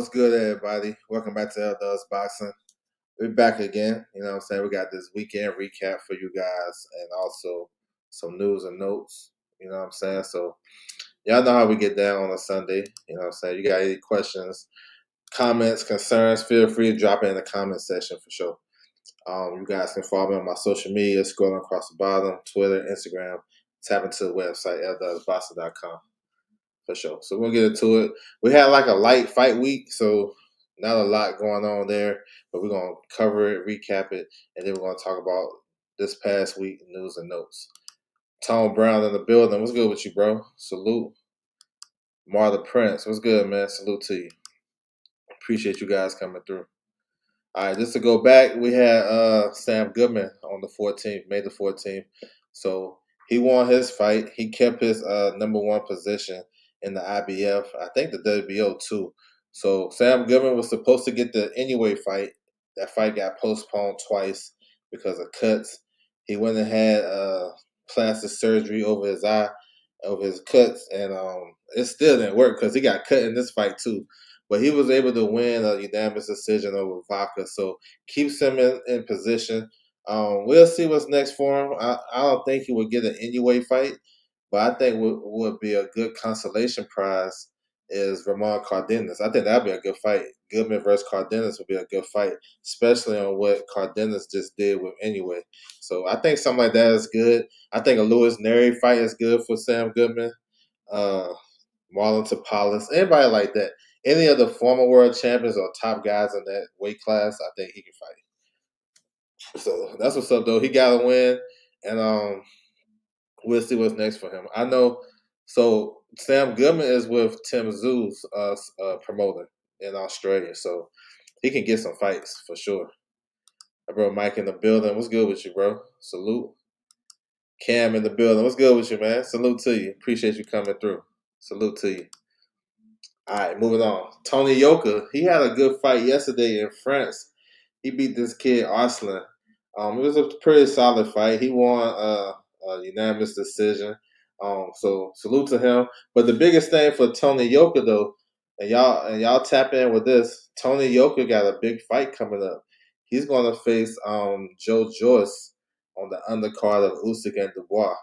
What's good, everybody? Welcome back to L Does Boxing. We're back again. You know what I'm saying? We got this weekend recap for you guys and also some news and notes. You know what I'm saying? So, y'all know how we get down on a Sunday. You know what I'm saying? You got any questions, comments, concerns, feel free to drop it in the comment section for sure. You guys can follow me on my social media, scrolling across the bottom, Twitter, Instagram. Tap into the website, ldusboxing.com. For sure. So we'll get into it. We had like a light fight week, so not a lot going on there, but we're going to cover it, recap it, and then we're going to talk about this past week news and notes. Tone Brown in the building. What's good with you, bro? Salute. Martha Prince. What's good, man? Salute to you. Appreciate you guys coming through. All right, just to go back, we had Sam Goodman on the 14th, May the 14th. So he won his fight. He kept his number one position in the IBF. I think the WBO too. So Sam Goodman was supposed to get the Inoue fight. That fight got postponed twice because of cuts. He went and had plastic surgery over his eye, over his cuts, and it still didn't work because he got cut in this fight too. But he was able to win a unanimous decision over Vaca, so keeps him in position. We'll see what's next for him. I don't think he would get an Inoue fight, but I think what would be a good consolation prize is Ramon Cardenas. I think that'd be a good fight. Goodman versus Cardenas would be a good fight, especially on what Cardenas just did with Inoue. So I think something like that is good. I think a Luis Neri fight is good for Sam Goodman. Marlon Tapales, anybody like that. Any of the former world champions or top guys in that weight class, I think he can fight. So that's what's up, though. He got to win, and we'll see what's next for him. I know. So Sam Goodman is with Tim Zoo's promoter in Australia, so he can get some fights for sure. My bro Mike in the building. What's good with you, bro? Salute. Cam in the building. What's good with you, man? Salute to you. Appreciate you coming through. Salute to you. All right, moving on. Tony Yoka, he had a good fight yesterday in France. He beat this kid Arslan. It was a pretty solid fight. He won a unanimous decision. So salute to him. But the biggest thing for Tony Yoka though, and y'all tap in with this. Tony Yoka got a big fight coming up. He's going to face Joe Joyce on the undercard of Usyk and Dubois,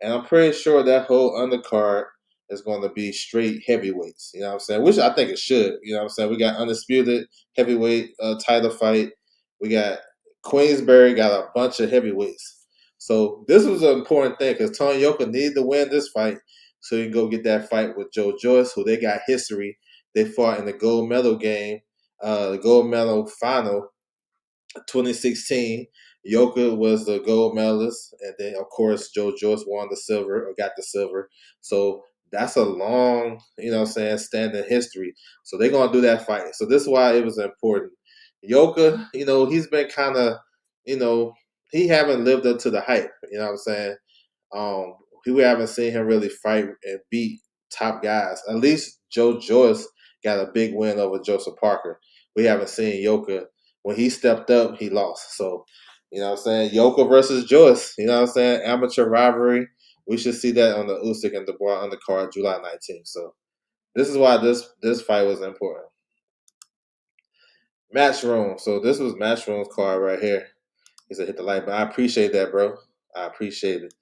and I'm pretty sure that whole undercard is going to be straight heavyweights. You know what I'm saying? Which I think it should. You know what I'm saying? We got undisputed heavyweight title fight. We got Queensberry got a bunch of heavyweights. So this was an important thing because Tony Yoka needed to win this fight so he can go get that fight with Joe Joyce, who they got history. They fought in the gold medal game, the gold medal final, 2016. Yoka was the gold medalist, and then of course Joe Joyce won the silver or got the silver. So that's a long, standing history. So they're gonna do that fight. So this is why it was important. Yoka, he's been kind of, you know, he haven't lived up to the hype. You know what I'm saying? Um, we haven't seen him really fight and beat top guys. At least Joe Joyce got a big win over Joseph Parker. We haven't seen Yoka. When he stepped up, he lost. So, you know what I'm saying? Yoka versus Joyce, you know what I'm saying? Amateur rivalry. We should see that on the Usyk and Dubois undercard July 19th. So this is why this fight was important. Matchroom. So this was Matchroom's card right here. He said hit the like button. I appreciate that, bro. I appreciate it.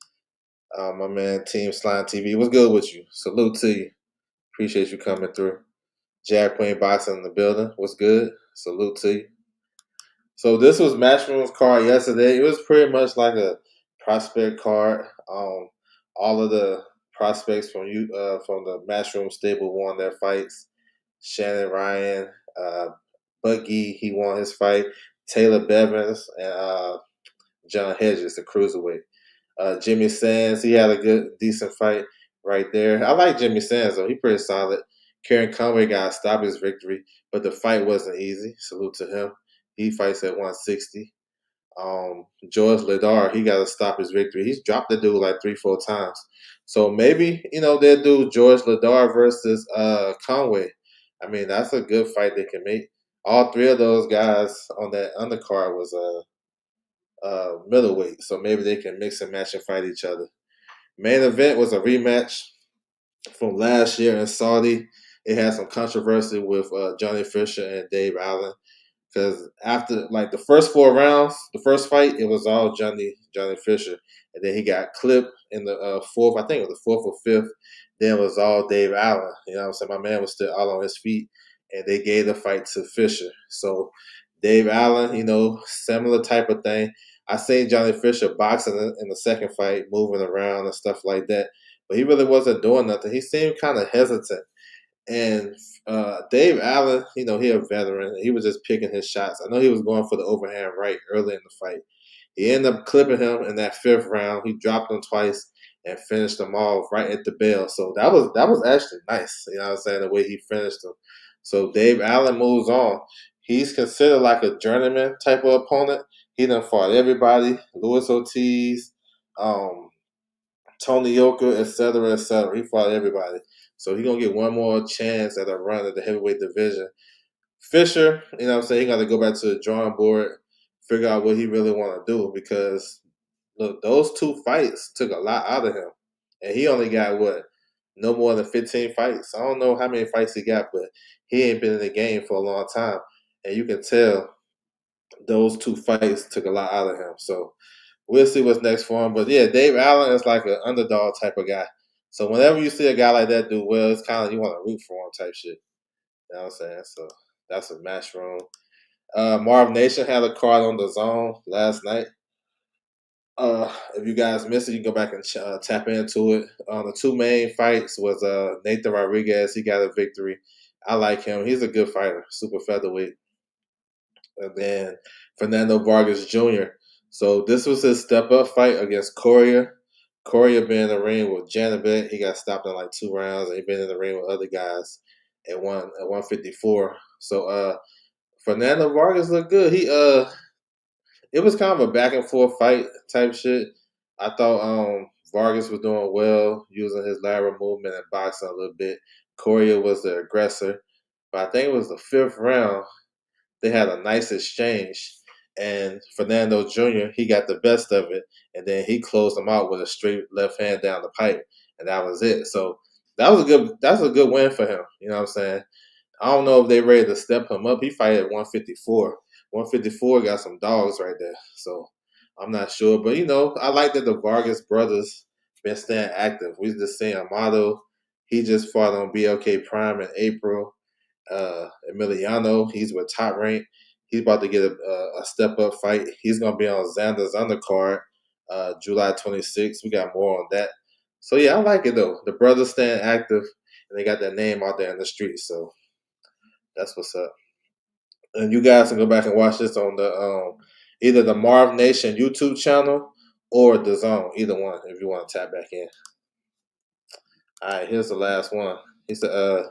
My man, Team Slime TV. What's good with you? Salute to you. Appreciate you coming through. Jack Queen Boxing in the building. What's good? Salute to you. So this was Matchroom's card yesterday. It was pretty much like a prospect card. All of the prospects from the Matchroom stable won their fights. Shannon Ryan, Bucky, he won his fight. Taylor Bevins and John Hedges, the cruiserweight. Jimmy Sands, he had a decent fight right there. I like Jimmy Sands, though. He pretty solid. Karen Conway got to stop his victory, but the fight wasn't easy. Salute to him. He fights at 160. George Ledar, he got to stop his victory. He's dropped the dude like 3-4 times. So maybe, they'll do George Ledar versus Conway. I mean, that's a good fight they can make. All three of those guys on that undercard was middleweight, so maybe they can mix and match and fight each other. Main event was a rematch from last year in Saudi. it had some controversy with Johnny Fisher and Dave Allen. Because after like the first 4 rounds, the first fight, it was all Johnny Fisher, and then he got clipped in the fourth. I think it was the fourth or fifth. Then it was all Dave Allen. You know what I'm saying? My man was still all on his feet, and they gave the fight to Fisher. So Dave Allen, similar type of thing. I seen Johnny Fisher boxing in the second fight, moving around and stuff like that, but he really wasn't doing nothing. He seemed kind of hesitant. And Dave Allen, he a veteran. He was just picking his shots. I know he was going for the overhand right early in the fight. He ended up clipping him in that fifth round. He dropped him twice and finished him off right at the bell. So that was actually nice. You know what I'm saying? The way he finished him. So Dave Allen moves on. He's considered like a journeyman type of opponent. He done fought everybody. Luis Ortiz, um, Tony Yoka, et cetera, et cetera. He fought everybody. So he's gonna get one more chance at a run at the heavyweight division. Fisher, he got to go back to the drawing board, figure out what he really want to do because look, those two fights took a lot out of him, and he only got what no more than 15 fights. I don't know how many fights he got, but he ain't been in the game for a long time, and you can tell those two fights took a lot out of him. So we'll see what's next for him. But yeah, Dave Allen is like an underdog type of guy. So whenever you see a guy like that do well, it's kind of you want to root for him type shit. You know what I'm saying? So that's a match room. Marv Nation had a card on the zone last night. If you guys missed it, you can go back and tap into it. The two main fights was Nathan Rodriguez. He got a victory. I like him. He's a good fighter, super featherweight. And then Fernando Vargas Jr. So this was his step up fight against Correa. Correa been in the ring with Janibek. He got stopped in like 2 rounds, and he been in the ring with other guys at 154. So Fernando Vargas looked good. It was kind of a back and forth fight type shit. I thought Vargas was doing well using his lateral movement and boxing a little bit. Correa was the aggressor, but I think it was the fifth round they had a nice exchange, and Fernando Jr. he got the best of it, and then he closed him out with a straight left hand down the pipe, and that was it. So that's a good win for him. You know what I'm saying? I don't know if they ready to step him up. He fight at 154. 154 got some dogs right there. So I'm not sure, but I like that the Vargas brothers been staying active. We just seen Amato. He just fought on BLK Prime in April. Emiliano, he's with Top Rank. He's about to get a step up fight. He's gonna be on Xander's undercard, July 26th. We got more on that. So yeah, I like it though. The brothers staying active, and they got their name out there in the streets. So that's what's up. And you guys can go back and watch this on the either the Marv Nation YouTube channel or the Zone, either one, if you want to tap back in. All right, here's the last one. He said,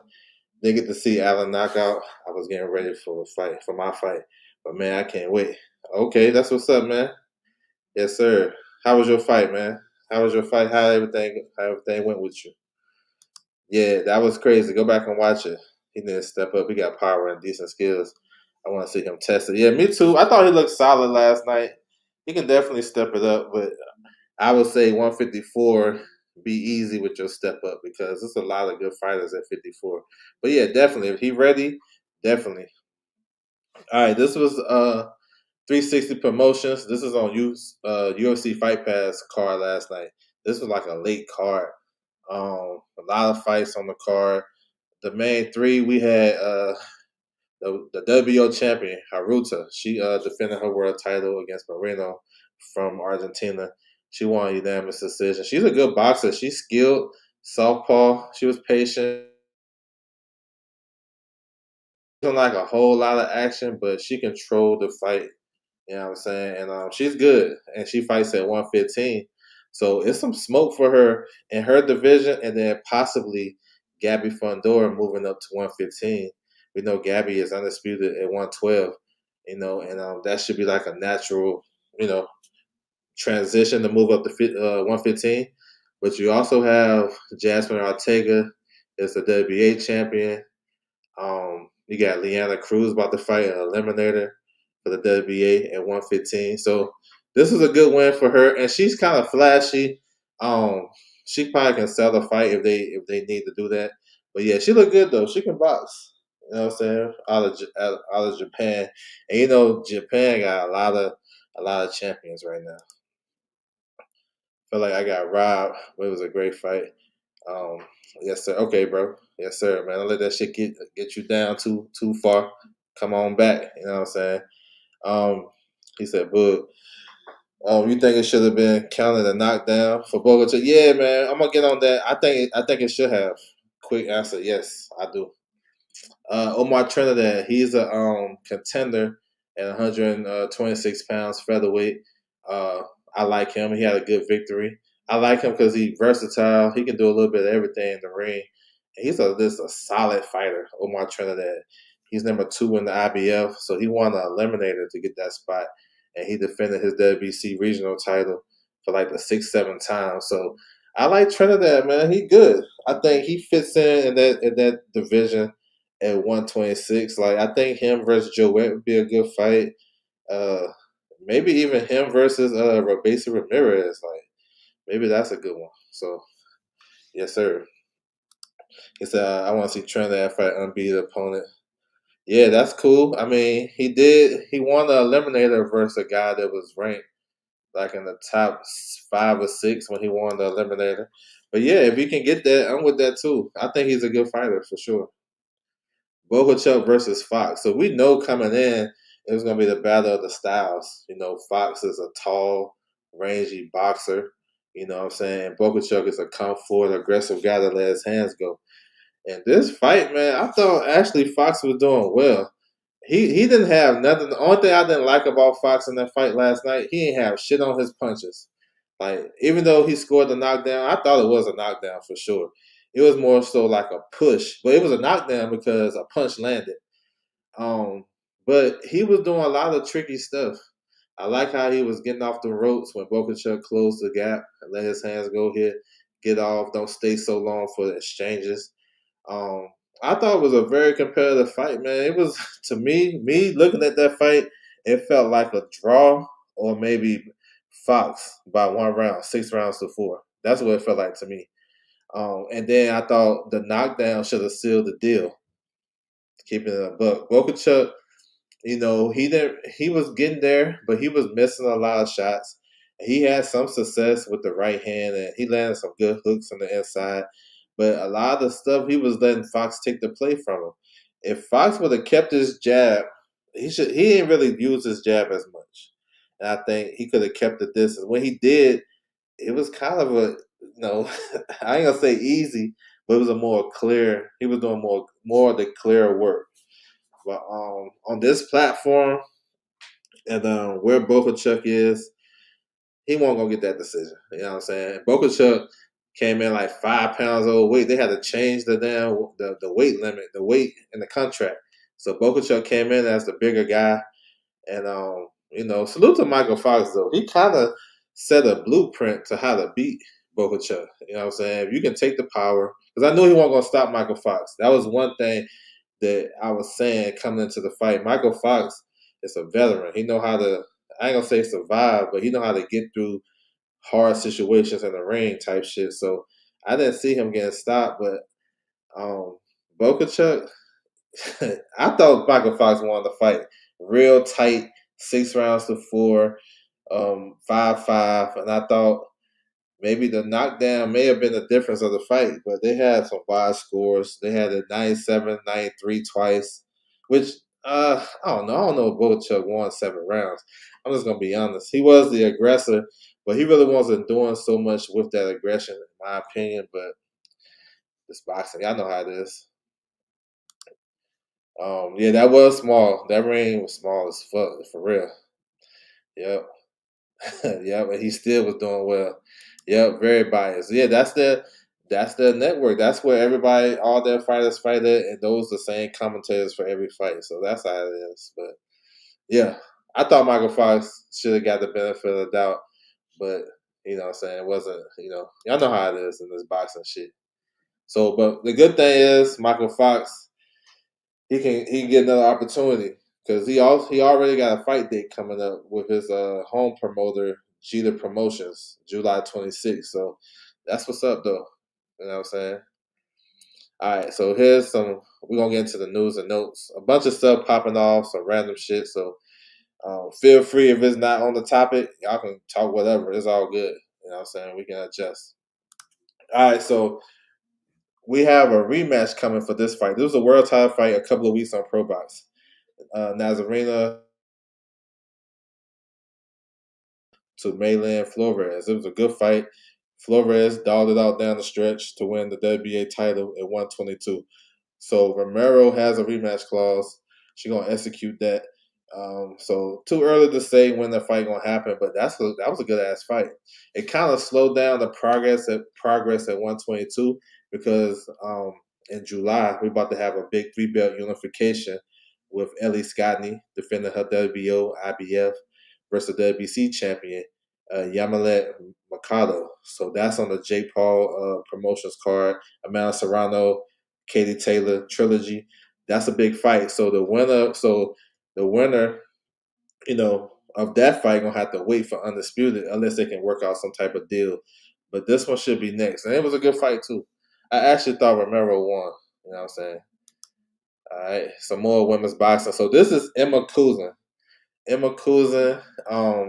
didn't get to see Allen knockout. I was getting ready for my fight. But man, I can't wait. Okay, that's what's up, man. Yes, sir. How was your fight, man? How was your fight? How everything went with you? Yeah, that was crazy. Go back and watch it. He didn't step up. He got power and decent skills. I want to see him test it. Yeah, me too. I thought he looked solid last night. He can definitely step it up, but I would say 154 be easy with your step up because there's a lot of good fighters at 54. But yeah, definitely. If he ready, definitely. All right, this was 360 Promotions. This is on UFC Fight Pass card last night. This was like a late card. A lot of fights on the card. The main three we had the WO champion Haruta. She defended her world title against Moreno from Argentina. She won a unanimous decision. She's a good boxer. She's skilled, southpaw. She was patient. She wasn't like a whole lot of action, but she controlled the fight. You know what I'm saying? And she's good, and she fights at 115. So it's some smoke for her in her division, and then possibly Gabby Fundora moving up to 115. We know Gabby is undisputed at 112. And that should be like a natural, you know, transition to move up to 115. But you also have Jasmine Ortega is the WBA champion. You got Liana Cruz about to fight an eliminator for the WBA at 115. So this is a good win for her, and she's kind of flashy. She probably can sell the fight if they need to do that. But yeah, she look good though. She can box. You know what I'm saying? Out of Japan, and you know Japan got a lot of champions right now. Feel like I got robbed, but it was a great fight. Um, yes sir. Okay, bro. Yes sir, man. Don't let that shit get you down too far. Come on back. You know what I'm saying? Um, he said, "Bud, you think it should have been counted a knockdown for Bogota?" Yeah, man. I'm gonna get on that. I think it should have. Quick answer: yes, I do. Omar Trinidad, he's a contender at 126 pounds featherweight. Uh, I like him. He had a good victory. I like him because he's versatile. He can do a little bit of everything in the ring. And he's just a solid fighter, Omar Trinidad. He's number 2 in the IBF, so he won an eliminator to get that spot, and he defended his WBC regional title for like the 6, 7 times. So I like Trinidad, man. He good. I think he fits in that division at 126. Like I think him versus Joet would be a good fight. Uh, maybe even him versus Robesa Ramirez. Like maybe that's a good one. So yes, sir. He said I want to see Trinidad fight unbeaten opponent. Yeah, that's cool. I mean, he won the eliminator versus a guy that was ranked like in the top 5 or 6 when he won the eliminator. But yeah, if he can get that, I'm with that too. I think he's a good fighter for sure. Bohachuk versus Fox. So we know coming in it was going to be the battle of the styles. You know, Fox is a tall, rangy boxer. You know what I'm saying? Bohachuk is a come forward, aggressive guy that let his hands go. And this fight, man, I thought actually Fox was doing well. He didn't have nothing. The only thing I didn't like about Fox in that fight last night, he didn't have shit on his punches. Like even though he scored the knockdown, I thought it was a knockdown for sure. It was more so like a push, but it was a knockdown because a punch landed. Um, but he was doing a lot of tricky stuff. I like how he was getting off the ropes when Bokachuk closed the gap and let his hands go hit, get off, don't stay so long for the exchanges. Um, I thought it was a very competitive fight, man. It was to me looking at that fight, it felt like a draw or maybe Fox by 1 round, 6 rounds to 4. That's what it felt like to me. And then I thought the knockdown should have sealed the deal, keeping it a buck. Bokachuk, he was getting there, but he was missing a lot of shots. He had some success with the right hand, and he landed some good hooks on the inside. But a lot of the stuff he was letting Fox take the play from him. If Fox would have kept his jab, he didn't really use his jab as much. And I think he could have kept the distance. When he did, it was kind of I ain't gonna say easy, but it was a more clear. He was doing more of the clear work. But on this platform and where Boca Chuck is, he won't gonna get that decision. You know what I'm saying? Boca Chuck came in like 5 pounds overweight. They had to change the weight limit, the weight in the contract. So Boca Chuck came in as the bigger guy, and salute to Michael Fox though. He kind of set a blueprint to how to beat Boca Chuck. You know what I'm saying? If you can take the power, because I knew he wasn't gonna stop Michael Fox. That was one thing that I was saying coming into the fight. Michael Fox is a veteran. He know how to, I ain't gonna say survive, but he know how to get through hard situations in the ring type shit. So I didn't see him getting stopped, but Boca Chuck, I thought Michael Fox won the fight. Real tight, 6 rounds to 4, 5-5, and I thought maybe the knockdown may have been the difference of the fight, but they had some wide scores. They had a 97, 93 twice, which I don't know. I don't know if Bochuk won 7 rounds. I'm just gonna be honest. He was the aggressor, but he really wasn't doing so much with that aggression, in my opinion. But this boxing, y'all know how it is. Yeah, that was small. That ring was small as fuck, for real. Yep. Yeah, but he still was doing well. Yep, very biased. Yeah, that's the network. That's where everybody, all their fighters fight at, and those the same commentators for every fight. So that's how it is. But yeah, I thought Michael Fox should have got the benefit of the doubt, but what I'm saying, it wasn't. Y'all know how it is in this boxing shit. So, but the good thing is Michael Fox, he can get another opportunity because he already got a fight date coming up with his home promoter Jeter Promotions, July 26th. So that's what's up though. You know what I'm saying? All right, so here's some. We're gonna get into the news and notes. A bunch of stuff popping off, some random shit. So feel free if it's not on the topic, y'all can talk whatever. It's all good. You know what I'm saying? We can adjust. All right, so we have a rematch coming for this fight. This was a world title fight a couple of weeks on ProBox. Nazarena to Maylin Flores. It was a good fight. Flores dogged it out down the stretch to win the WBA title at 122. So Romero has a rematch clause. She's gonna execute that. So too early to say when the fight gonna happen, but that was a good ass fight. It kind of slowed down the progress at 122 because in July we're about to have a big 3-belt unification with Ellie Scotney defending her WBO IBF versus WBC champion Yamilet Mercado. So that's on the Jake Paul promotions card. Amanda Serrano, Katie Taylor trilogy. That's a big fight. The winner, of that fight gonna have to wait for undisputed unless they can work out some type of deal. But this one should be next, and it was a good fight too. I actually thought Romero won. You know what I'm saying? All right, some more women's boxing. So this is Emma Kuzin. Emma Kuzin,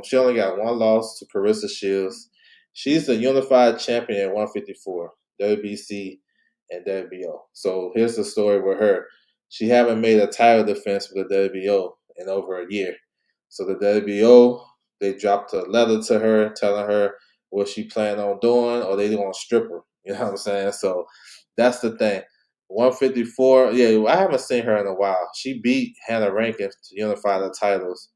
she only got one loss to Carissa Shields. She's the unified champion at 154, WBC and WBO. So here's the story with her. She haven't made a title defense for the WBO in over a year. So the WBO, they dropped a letter to her telling her what she planned on doing, or they gonna strip her. You know what I'm saying? So that's the thing. 154, yeah, I haven't seen her in a while. She beat Hannah Rankin to unify the titles.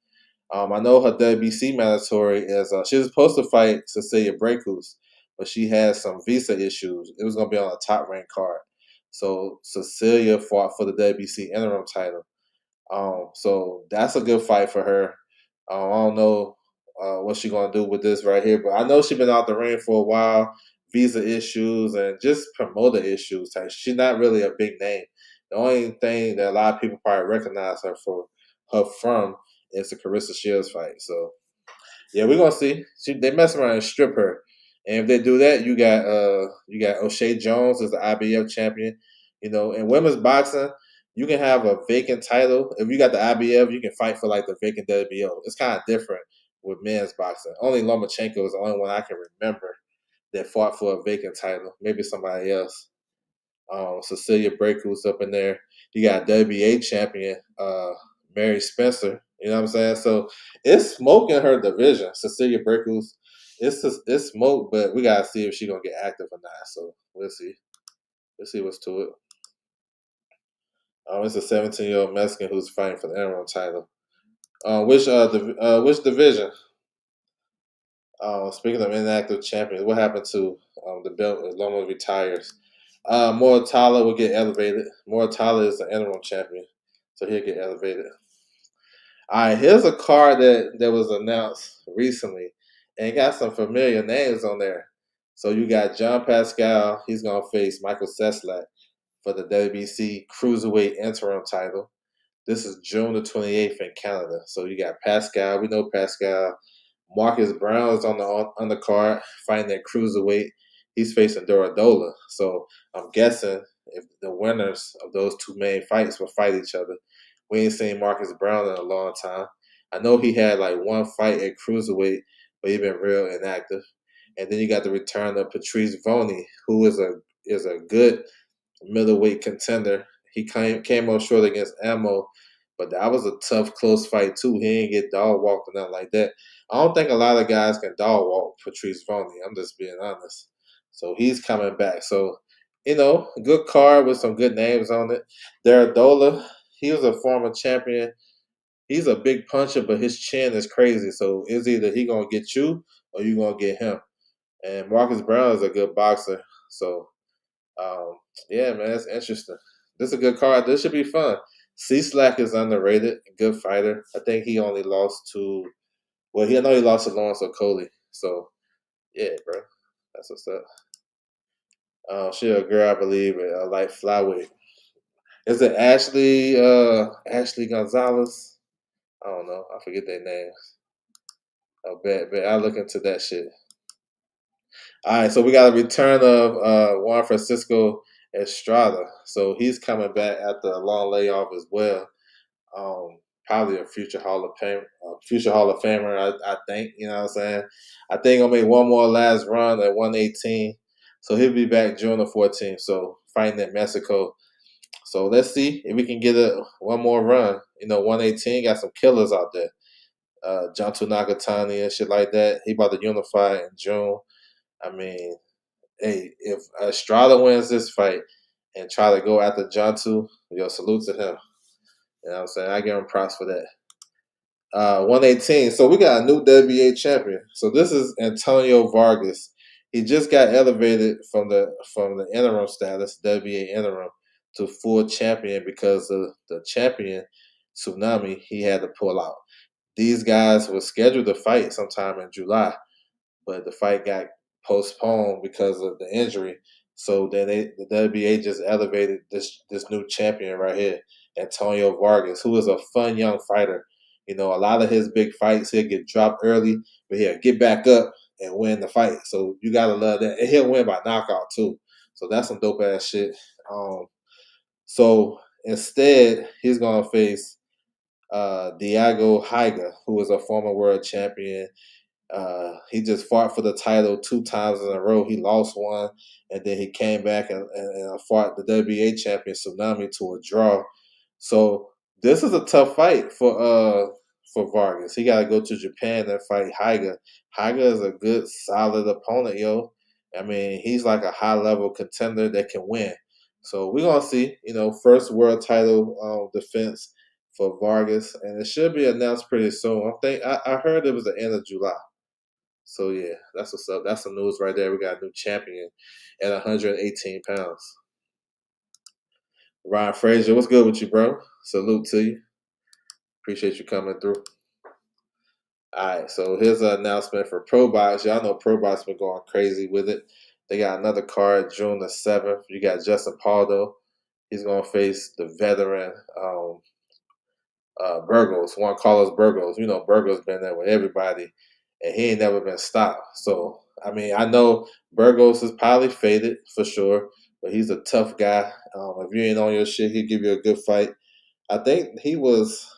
I know her WBC mandatory is she was supposed to fight Cecilia Brækhus, but she had some visa issues. It was going to be on a top ranked card. So Cecilia fought for the WBC interim title. So that's a good fight for her. I don't know what she's going to do with this right here, but I know she's been out the ring for a while. Visa issues and just promoter issues. She's not really a big name. The only thing that a lot of people probably recognize her from is the Carissa Shields fight. So yeah, we're gonna see. They mess around and strip her, and if they do that, you got O'Shea Jones as the IBF champion. In women's boxing, you can have a vacant title. If you got the IBF, you can fight for like the vacant WBO. It's kind of different with men's boxing. Only Lomachenko is the only one I can remember that fought for a vacant title. Maybe somebody else. Cecilia Brækhus up in there. You got WBA champion Mary Spencer. You know what I'm saying? So it's smoke in her division. Cecilia Brækhus. It's smoke, but we gotta see if she's gonna get active or not. So we'll see. We'll see what's to it. It's a 17-year-old Mexican who's fighting for the interim title. Which division? Speaking of inactive champions, what happened to the belt as Loma retires? Moratala will get elevated. Moratala is the interim champion, so he'll get elevated. All right, here's a card that was announced recently, and it got some familiar names on there. So you got John Pascal. He's gonna face Michael Seslak for the WBC Cruiserweight interim title. This is June the 28th in Canada. So you got Pascal. We know Pascal. Marcus Brown is on the undercard fighting at cruiserweight. He's facing Doradola. So I'm guessing if the winners of those two main fights will fight each other. We ain't seen Marcus Brown in a long time. I know he had like one fight at cruiserweight, but he's been real inactive. And then you got the return of Patrice Voney, who is a good middleweight contender. He came up short against Ammo, but that was a tough, close fight too. He didn't get dog walked or nothing like that. I don't think a lot of guys can dog walk Patrice Voney. I'm just being honest. So he's coming back. So, good card with some good names on it. Daradola, he was a former champion. He's a big puncher, but his chin is crazy. So it's either he gonna get you or you gonna get him. And Marcus Brown is a good boxer. So yeah, man, it's interesting. This is a good card. This should be fun. C Slack is underrated, good fighter. I think he only lost to I know he lost to Lawrence Okoli. So yeah, bro. That's what's up. She a girl, I believe, at light flyweight. Is it Ashley Gonzalez? I don't know. I forget their names. I bet. I look into that shit. All right, so we got a return of Juan Francisco Estrada. So he's coming back after a long layoff as well. Probably a future Hall of Famer. I think, you know what I'm saying. I think he'll make one more last run at 118. So he'll be back June the 14th. So fighting in Mexico. So let's see if we can get one more run. 118 got some killers out there. Jantu Nagatani and shit like that. He about to unify in June. I mean, hey, if Estrada wins this fight and try to go after Jantu, salute to him. You know what I'm saying? I give him props for that. 118. So we got a new WBA champion. So this is Antonio Vargas. He just got elevated from the interim status, WBA interim, to full champion because of the champion tsunami he had to pull out. These guys were scheduled to fight sometime in July, but the fight got postponed because of the injury. So then the WBA just elevated this new champion right here, Antonio Vargas, who is a fun young fighter. A lot of his big fights, he'll get dropped early, but he'll get back up and win the fight. So you gotta love that. And he'll win by knockout too. So that's some dope ass shit. So instead, he's gonna face Diego Higa, who is a former world champion. He just fought for the title 2 times in a row. He lost one, and then he came back and fought the WBA champion Tsunami to a draw. So this is a tough fight for Vargas. He got to go to Japan and fight Higa. Higa is a good, solid opponent, yo. I mean, he's like a high level contender that can win. So we're gonna see. First world title defense for Vargas, and it should be announced pretty soon. I heard it was the end of July. So yeah, that's what's up. That's the news right there. We got a new champion at 118 pounds. Ryan Frazier, what's good with you, bro? Salute to you. Appreciate you coming through. All right, so here's an announcement for ProBox. Y'all know ProBox been going crazy with it. They got another card June the 7th. You got Justin Paldo. He's gonna face the veteran Burgos, Juan Carlos Burgos. Burgos been there with everybody, and he ain't never been stopped. So, I mean, I know Burgos is probably faded for sure, but he's a tough guy. If you ain't on your shit, he'll give you a good fight. I think he was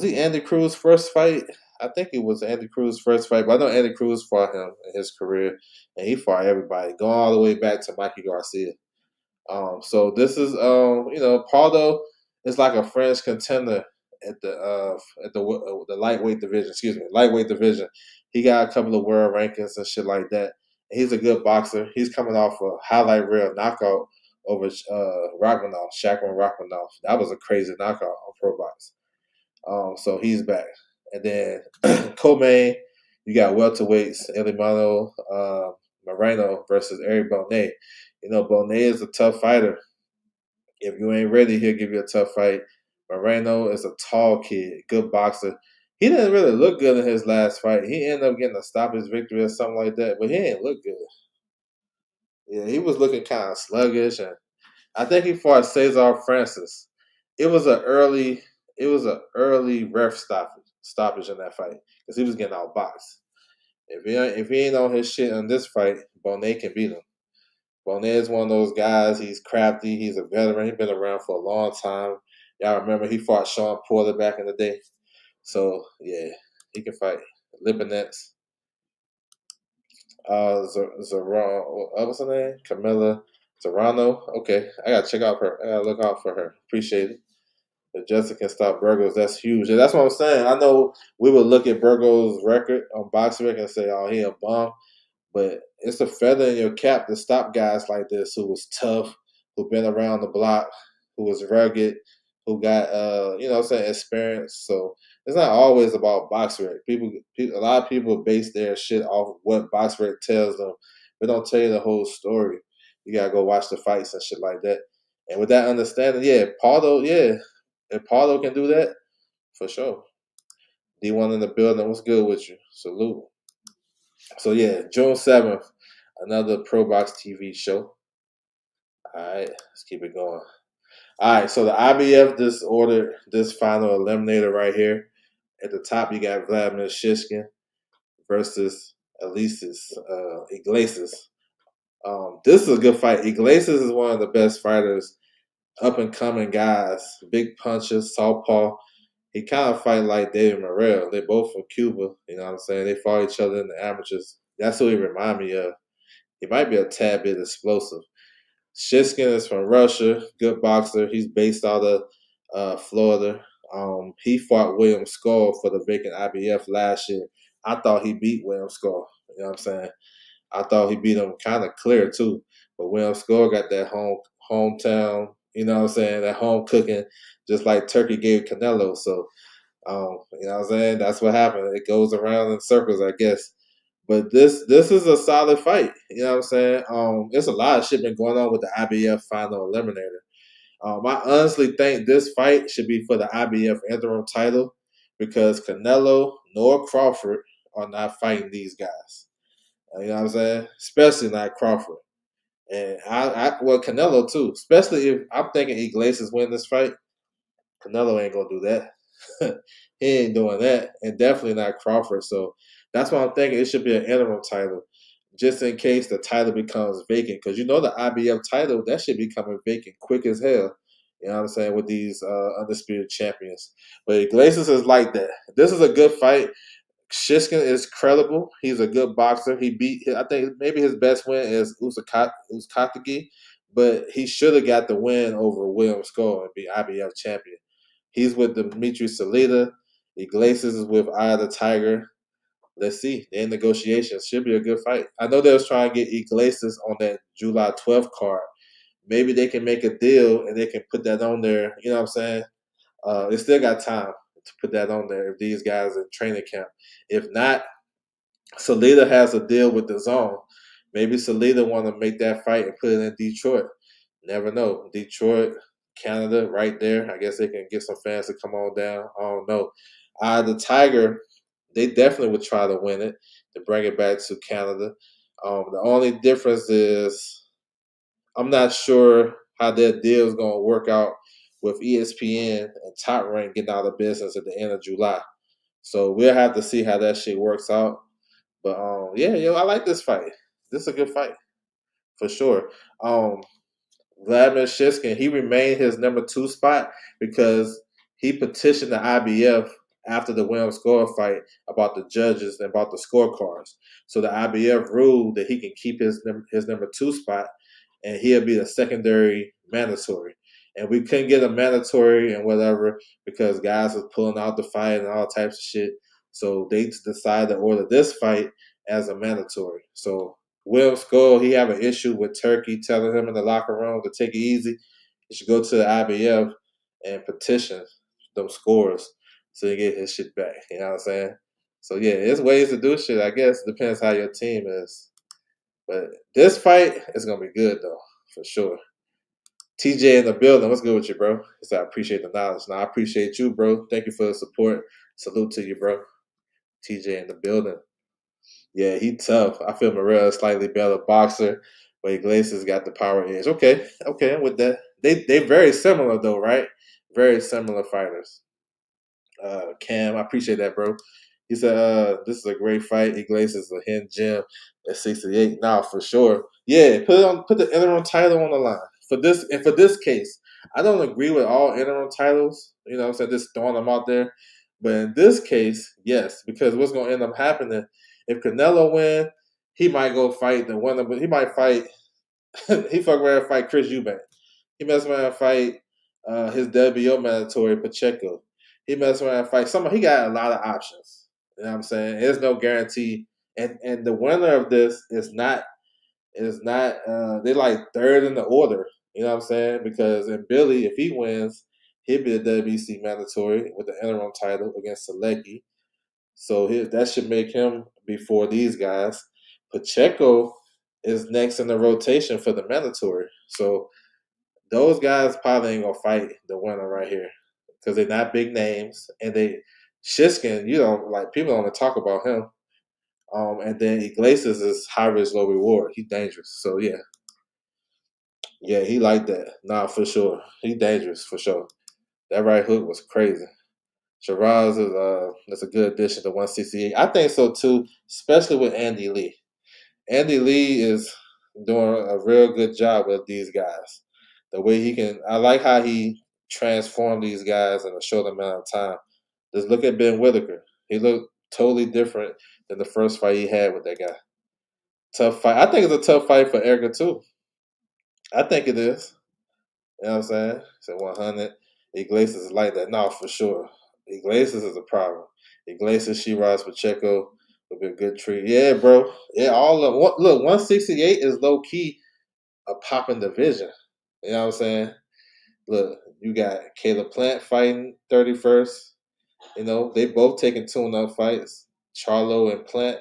he Andy Cruz's first fight? I think it was Andy Cruz's first fight, but I know Andy Cruz fought him in his career, and he fought everybody, going all the way back to Mikey Garcia. So this is, Pardo is like a French contender at the lightweight division. Excuse me, lightweight division. He got a couple of world rankings and shit like that. He's a good boxer. He's coming off a highlight reel knockout over Rachmanov, Shaquan Rachmanov. That was a crazy knockout on Pro Box. So he's back. And then co-main, you got welterweights, Elimano Moreno versus Eric Bonet. Bonet is a tough fighter. If you ain't ready, he'll give you a tough fight. Moreno is a tall kid, good boxer. He didn't really look good in his last fight. He ended up getting a stoppage victory or something like that, but he didn't look good. Yeah, he was looking kind of sluggish, and I think he fought Cesar Francis. It was a early ref stoppage in that fight because he was getting outboxed. If he ain't on his shit in this fight, Bonet can beat him. Bonet is one of those guys. He's crafty. He's a veteran. He's been around for a long time. Y'all remember he fought Sean Porter back in the day. So yeah, he can fight. Libanets. What's her name? Camilla Serrano. Okay, I gotta check out her. I gotta look out for her. Appreciate it. If Justin can stop Burgos, that's huge. And that's what I'm saying. I know we would look at Burgos' record on BoxRec and say, "Oh, he a bum." But it's a feather in your cap to stop guys like this who was tough, who been around the block, who was rugged, who got experience. So it's not always about BoxRec. A lot of people base their shit off what BoxRec tells them, but don't tell you the whole story. You gotta go watch the fights and shit like that. And with that understanding, if Pardo can do that, for sure. D1 in the building, what's good with you? Salute. So yeah, June 7th, another Pro Box TV show. Alright, let's keep it going. Alright, so the IBF just ordered this final eliminator right here. At the top you got Vladimir Shishkin versus Iglesias. This is a good fight. Iglesias is one of the best fighters, up and coming guys, big punches, southpaw. He kind of fight like David Morrell. They both from Cuba. You know what I'm saying? They fought each other in the amateurs. That's who he remind me of. He might be a tad bit explosive. Shiskin is from Russia, good boxer. He's based out of Florida. He fought William Skull for the vacant IBF last year. I thought he beat William Skull. You know what I'm saying? I thought he beat him kind of clear too. But William Skull got that hometown, you know what I'm saying, that home cooking, just like Turkey gave Canelo. So, you know what I'm saying? That's what happened. It goes around in circles, I guess. But this is a solid fight. You know what I'm saying? There's a lot of shit been going on with the IBF final eliminator. I honestly think this fight should be for the IBF interim title because Canelo nor Crawford are not fighting these guys. You know what I'm saying? Especially not Crawford. And well, Canelo too. Especially if I'm thinking Iglesias win this fight. Canelo ain't gonna do that. He ain't doing that, and definitely not Crawford. So that's why I'm thinking it should be an interim title, just in case the title becomes vacant. Because you know the IBF title that should be coming vacant quick as hell. You know what I'm saying with these undisputed champions. But Iglesias is like that. This is a good fight. Shiskin is credible. He's a good boxer. He beat. I think maybe his best win is Uzcategui, but he should have got the win over William Skull and be IBF champion. He's with Dimitri Salita. Iglesias is with Eye of the Tiger. Let's see. They're in negotiations. Should be a good fight. I know they was trying to get Iglesias on that July 12th card. Maybe they can make a deal and they can put that on there. You know what I'm saying? They still got time to put that on there if these guys are in training camp. If not, Salida has a deal with the zone. Maybe Salida want to make that fight and put it in Detroit. Never know. Detroit, Canada, right there. I guess they can get some fans to come on down. I don't know. The Tiger, they definitely would try to win it to bring it back to Canada. The only difference is I'm not sure how that deal is going to work out with ESPN and Top Rank getting out of business at the end of July. So we'll have to see how that shit works out. But yeah, I like this fight. This is a good fight for sure. Vladimir Shishkin, he remained his number 2 spot because he petitioned the IBF after the Williams Score fight about the judges and about the scorecards. So the IBF ruled that he can keep his number 2 spot and he'll be a secondary mandatory. And we couldn't get a mandatory and whatever because guys was pulling out the fight and all types of shit. So they decided to order this fight as a mandatory. So Will Skull, he have an issue with Turkey telling him in the locker room to take it easy. He should go to the IBF and petition those scores so he get his shit back. You know what I'm saying? So yeah, there's ways to do shit. I guess depends how your team is. But this fight is gonna be good though, for sure. TJ in the building. What's good with you, bro? I appreciate the knowledge. Now I appreciate you, bro. Thank you for the support. Salute to you, bro. TJ in the building. Yeah, he tough. I feel Morrell is slightly better boxer, but Iglesias got the power edge. Okay, I'm with that. They very similar though, right? Very similar fighters. Cam, I appreciate that, bro. He said, this is a great fight. Iglesias is a hidden gem at 68. Now for sure. Yeah, put the interim title on the line. For this case. I don't agree with all interim titles, you know what I'm saying, just throwing them out there. But in this case, yes, because what's gonna end up happening, if Canelo win, he might go fight the winner, but he might fight he fuck around and fight Chris Eubank. He mess around and fight his WBO mandatory Pacheco. He mess around and fight someone. He got a lot of options. You know what I'm saying? There's no guarantee. And the winner of this is not they're like third in the order. You know what I'm saying? Because in Billy, if he wins, he'll be the WBC mandatory with the interim title against Selecki. So that should make him before these guys. Pacheco is next in the rotation for the mandatory. So those guys probably ain't gonna fight the winner right here because they're not big names, and Shiskin, like people don't want to talk about him. And then Iglesias is high risk, low reward. He's dangerous. So yeah, he like that. Nah, for sure, he dangerous for sure. That right hook was crazy. Shiraz is a good addition to 168. I think so too, especially with Andy Lee. Andy Lee is doing a real good job with these guys. The way I like how he transformed these guys in a short amount of time. Just look at Ben Whitaker. He looked totally different than the first fight he had with that guy. Tough fight. I think it's a tough fight for Edgar too. I think it is. You know what I'm saying? So 100. Iglesias is like that. No, for sure. Iglesias is a problem. Iglesias, Shiraz, Pacheco would be a good treat. Yeah, bro. Yeah, all of look, 168 is low key a popping division. You know what I'm saying? Look, you got Caleb Plant fighting 31st. You know, they both taking tune-up fights. Charlo and Plant,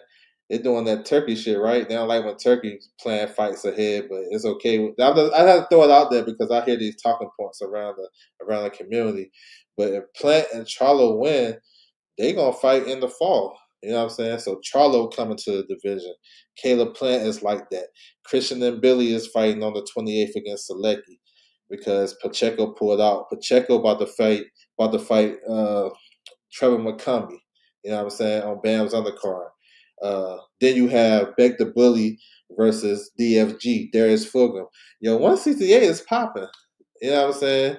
they're doing that Turkey shit, right? They don't like when Turkey playing fights ahead, but it's okay. I have to throw it out there because I hear these talking points around the community. But if Plant and Charlo win, they gonna fight in the fall. You know what I'm saying? So Charlo coming to the division. Caleb Plant is like that. Christian and Billy is fighting on the 28th against Selecki because Pacheco pulled out. Pacheco about to fight Trevor McCumbee. You know what I'm saying? On Bam's undercard. Then you have Beck the Bully versus DFG, Darius Fulgham. Yo, 168 is popping. You know what I'm saying?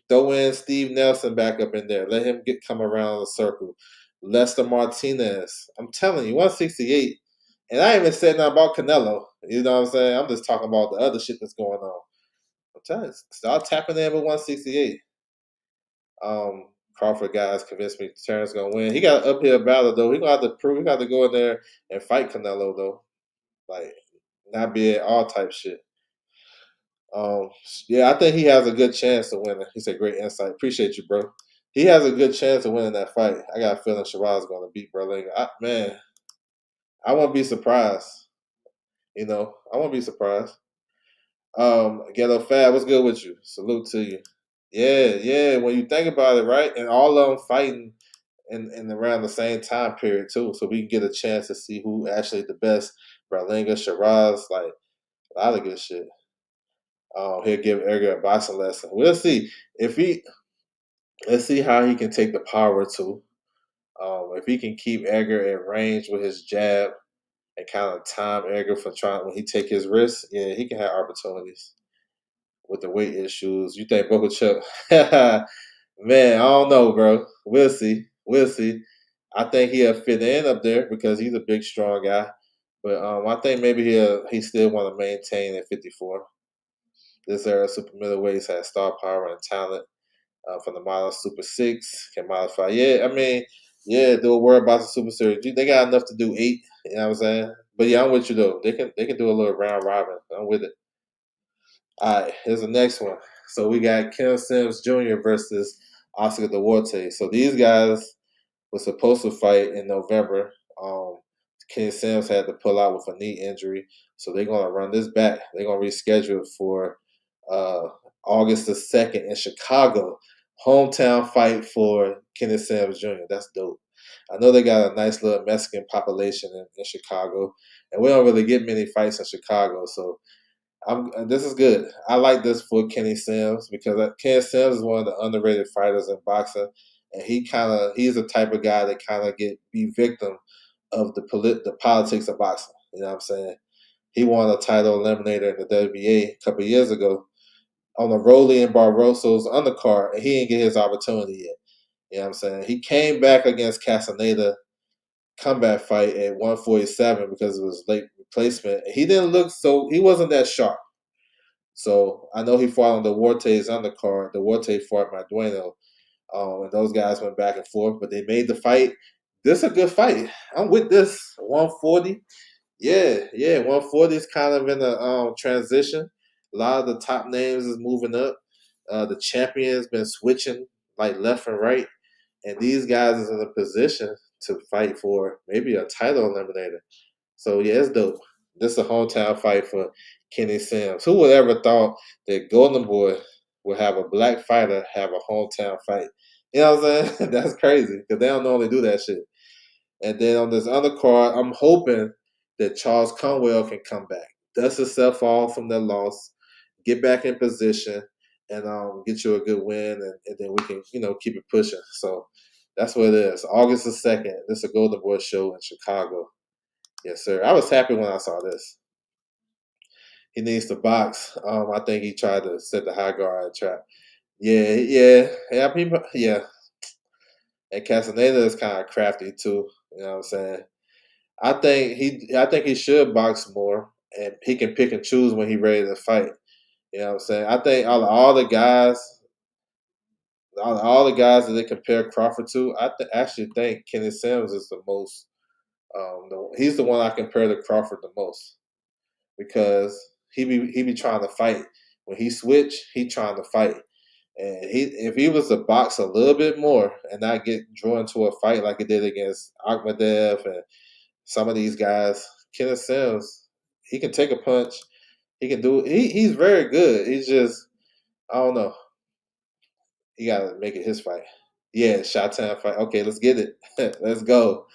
Throw in Steve Nelson back up in there. Let him come around the circle. Lester Martinez. I'm telling you, 168. And I ain't even said nothing about Canelo. You know what I'm saying? I'm just talking about the other shit that's going on. I'm telling you, start tapping in with 168. Crawford guys convinced me Terrence gonna win. He got an uphill battle though. He gonna have to prove. He got to go in there and fight Canelo though. Like not be at all type shit. Um, yeah, I think he has a good chance of winning. He said, "Great insight. Appreciate you, bro." He has a good chance of winning that fight. I got a feeling Shiraz going to beat Berlanga. Man, I won't be surprised. You know, I won't be surprised. Ghetto Fab, what's good with you? Salute to you. Yeah, yeah. When you think about it, right, and all of them fighting in around the same time period too, so we can get a chance to see who actually the best. Berlanga, Shiraz, like a lot of good shit. He'll give Edgar a boxing lesson. We'll see if he. Let's see how he can take the power to. If he can keep Edgar at range with his jab and kind of time Edgar for trying when he take his risks, yeah, he can have opportunities with the weight issues. You think Bogachuck? Man, I don't know, bro. We'll see. We'll see. I think he'll fit in up there because he's a big, strong guy. But I think maybe he still want to maintain at 54. This era super middleweights has star power and talent from the modern Super Six can modify. Yeah, I mean, yeah, do a word about the Super Series. They got enough to do 8. You know what I'm saying? But yeah, I'm with you though. They can do a little round robin. I'm with it. All right, here's the next one. So we got Ken Sims Jr. versus Oscar Duarte. So these guys were supposed to fight in November. Ken Sims had to pull out with a knee injury, so they're gonna run this back. They're gonna reschedule it for uh, August the 2nd in Chicago. Hometown fight for Kenneth Sims Jr. That's dope. I know they got a nice little Mexican population in Chicago, and we don't really get many fights in Chicago, so this is good. I like this for Kenny Sims because Kenny Sims is one of the underrated fighters in boxing, and he's the type of guy that kind of be victim of the politics of boxing. You know what I'm saying? He won a title eliminator in the WBA a couple years ago on a Rolly and Barroso's undercard, and he didn't get his opportunity yet. You know what I'm saying? He came back against Castaneda comeback fight at 147 because it was late replacement. He wasn't that sharp. So I know he fought on the Duarte's undercard. The Duarte fought Madueno, and those guys went back and forth, but they made the fight. This is a good fight. I'm with this 140. Yeah, yeah, 140 is kind of in a transition. A lot of the top names is moving up. The champion's been switching like left and right, and these guys is in a position to fight for maybe a title eliminator. So yeah, it's dope. This is a hometown fight for Kenny Sims. Who would ever thought that Golden Boy would have a black fighter have a hometown fight? You know what I'm saying? That's crazy because they don't normally do that shit. And then on this other card, I'm hoping that Charles Conwell can come back, dust himself off from that loss, get back in position, and get you a good win, and then we can keep it pushing. So that's what it is. August the 2nd. This is a Golden Boy show in Chicago. Yes, sir. I was happy when I saw this. He needs to box. I think he tried to set the high guard trap. Yeah, yeah. Yeah. And Castaneda is kind of crafty too. You know what I'm saying? I think he should box more, and he can pick and choose when he's ready to fight. You know what I'm saying? I think all the guys, all the guys that they compare Crawford to, actually think Kenny Sims is the most. He's the one I compare to Crawford the most because he be trying to fight. When he switch, he trying to fight. And if he was to box a little bit more and not get drawn into a fight like he did against Akhmadev and some of these guys, Kenneth Sims, he can take a punch. He can do. He's very good. He's just I don't know. He got to make it his fight. Yeah, shot time fight. Okay, let's get it. Let's go.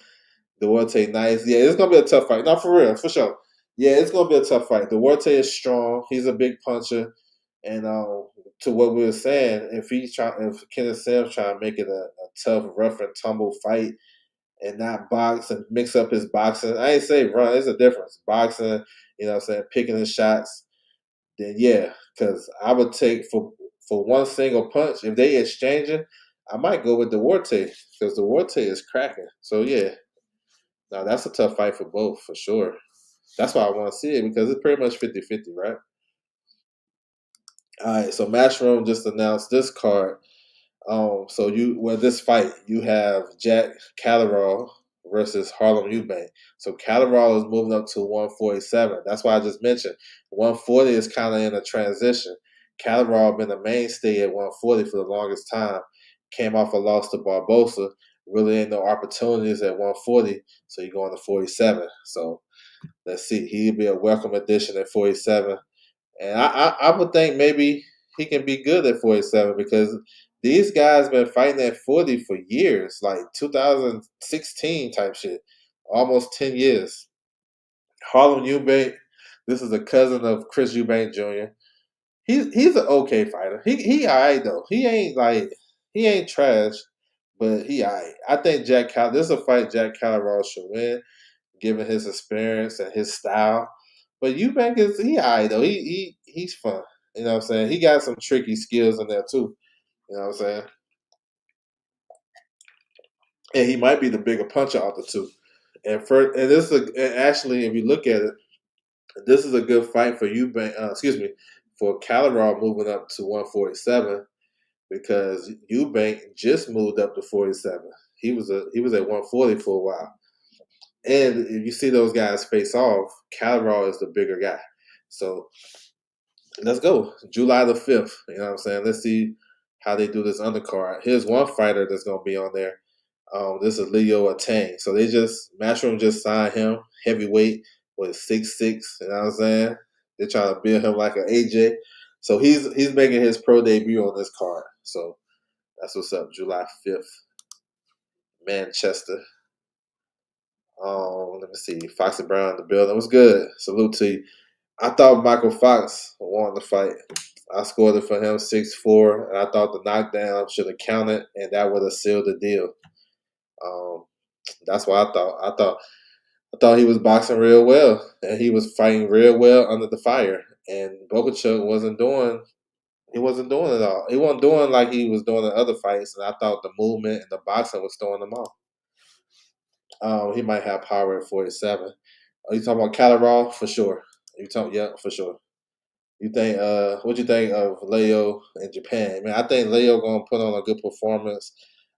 Duarte, nice. Yeah, it's gonna be a tough fight. Not for real, for sure. Yeah, it's gonna be a tough fight. Duarte is strong. He's a big puncher, and to what we were saying, if Kenneth Sims trying to make it a tough, rough and tumble fight and not box and mix up his boxing, I ain't say run. There's a difference. Boxing, you know, what I'm saying picking his shots. Then yeah, because I would take for one single punch. If they exchanging, I might go with Duarte because Duarte is cracking. So yeah, now that's a tough fight for both for sure. That's why I want to see it because it's pretty much 50-50, right? All right, so Matchroom just announced this card. This fight you have Jack Catterall versus Harlem Eubank. So Catterall is moving up to 147. That's why I just mentioned 140 is kind of in a transition. Catterall been a mainstay at 140 for the longest time. Came off a loss to Barbosa. Really ain't no opportunities at 140, so you're going to 47. So let's see. He'll be a welcome addition at 47. And I would think maybe he can be good at 47 because these guys been fighting at 40 for years, like 2016 type shit, almost 10 years. Harlem Eubank, this is a cousin of Chris Eubank Jr. He's an okay fighter. He alright though. He ain't trash, but he alright. I think this is a fight Jack Calderon should win given his experience and his style. But Eubank is he alright though. He's fun. You know what I'm saying? He got some tricky skills in there too. You know what I'm saying? And he might be the bigger puncher out the two. And actually, if you look at it, this is a good fight for Eubank. Excuse me, for Calderon moving up to 147 because Eubank just moved up to 47. He was at 140 for a while. And if you see those guys face off, Calderon is the bigger guy. So let's go. July the 5th. You know what I'm saying? Let's see how they do this undercard. Here's one fighter that's going to be on there. This is Leo Atang. So Matchroom just signed him, heavyweight, with 6'6". You know what I'm saying? They're trying to build him like an AJ. So he's making his pro debut on this card. So that's what's up. July 5th, Manchester. Let me see. Foxy Brown in the building. What's good? Salute to you. I thought Michael Fox won the fight. I scored it for him 6-4, and I thought the knockdown should have counted, and that would have sealed the deal. Um, that's what I thought. I thought he was boxing real well, and he was fighting real well under the fire. And Bokachuk he wasn't doing it all. He wasn't doing like he was doing in other fights, and I thought the movement and the boxing was throwing him off. He might have power at 47. Are you talking about Catterall? For sure. Yeah, for sure. You think what you think of Leo in Japan? Man, I think Leo gonna put on a good performance.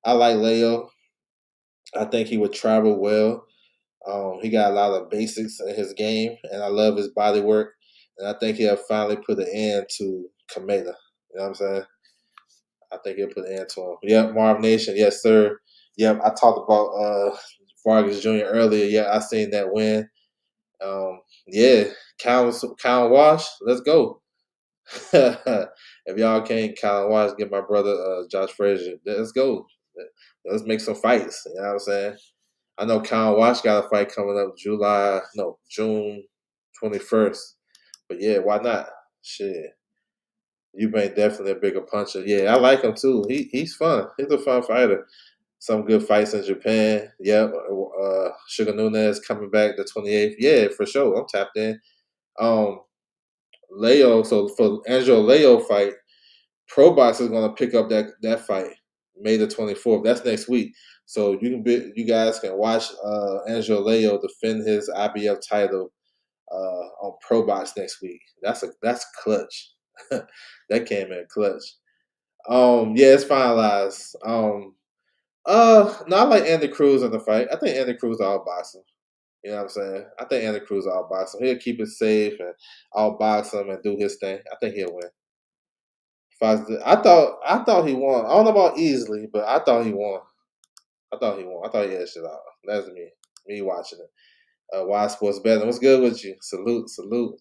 I like Leo. I think he would travel well. He got a lot of basics in his game, and I love his body work. And I think he'll finally put an end to Kameda. You know what I'm saying? I think he'll put an end to him. Yep, Marv Nation. Yes, sir. Yep, I talked about Vargas Jr. earlier. Yeah, I seen that win. Yeah, Count Wash. Let's go. If y'all can't count watch, get my brother Josh Frazier. Let's go. Let's make some fights. You know what I'm saying? I know Kyle Watch got a fight coming up June 21st. But yeah, why not? Shit. Eubank definitely a bigger puncher. Yeah, I like him too. He's fun. He's a fun fighter. Some good fights in Japan. Yep. Sugar Nunez coming back the 28th. Yeah, for sure. I'm tapped in. Um, Leo. So for Angelo Leo fight, ProBox is going to pick up that fight May the 24th. That's next week. So you guys can watch Angelo Leo defend his IBF title on ProBox next week. That's clutch. That came in clutch. Yeah, it's finalized. No, I like Andy Cruz in the fight. I think Andy Cruz outbox him. You know what I'm saying? I think Andy Cruz outbox him. He'll keep it safe and outbox him and do his thing. I think he'll win. I thought he won. I don't know about easily, but I thought he won. I thought he won. I thought he had shit out. That's me watching it. Wide Sports Betting. What's good with you? Salute, salute.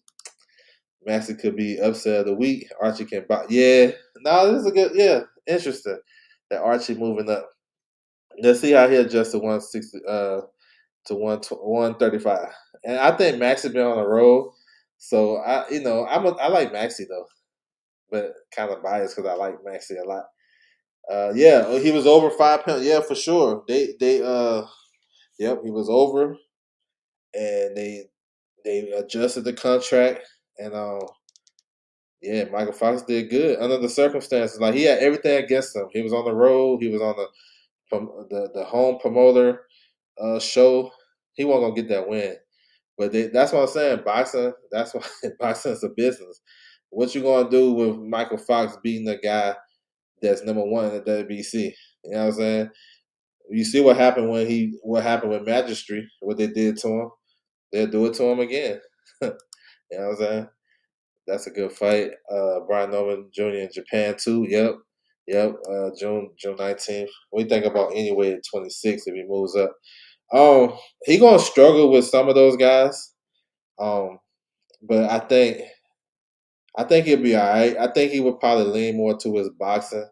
Maxie could be upset of the week. Archie can buy. Yeah, no, this is a good. Yeah, interesting. That Archie moving up. Let's see how he adjusts to 160 to 135. And I think Maxie been on the road, so I like Maxie though, but kind of biased because I like Maxie a lot. Yeah, he was over 5 pounds. Yeah, for sure. Yep, he was over, and they adjusted the contract, and yeah, Michael Fox did good under the circumstances. Like he had everything against him. He was on the road. He was on the home promoter show. He wasn't gonna get that win, but that's what I'm saying. Boxing. That's why boxing is a business. What you gonna do with Michael Fox beating the guy that's number one in the WBC? You know what I'm saying? You see what happened with Magistry, what they did to him. They'll do it to him again. You know what I'm saying? That's a good fight. Brian Norman Jr. in Japan too. Yep. Yep. June 19th. What do you think about anyway at 26 if he moves up? He gonna struggle with some of those guys. Um, but I think he'll be all right. I think he would probably lean more to his boxing,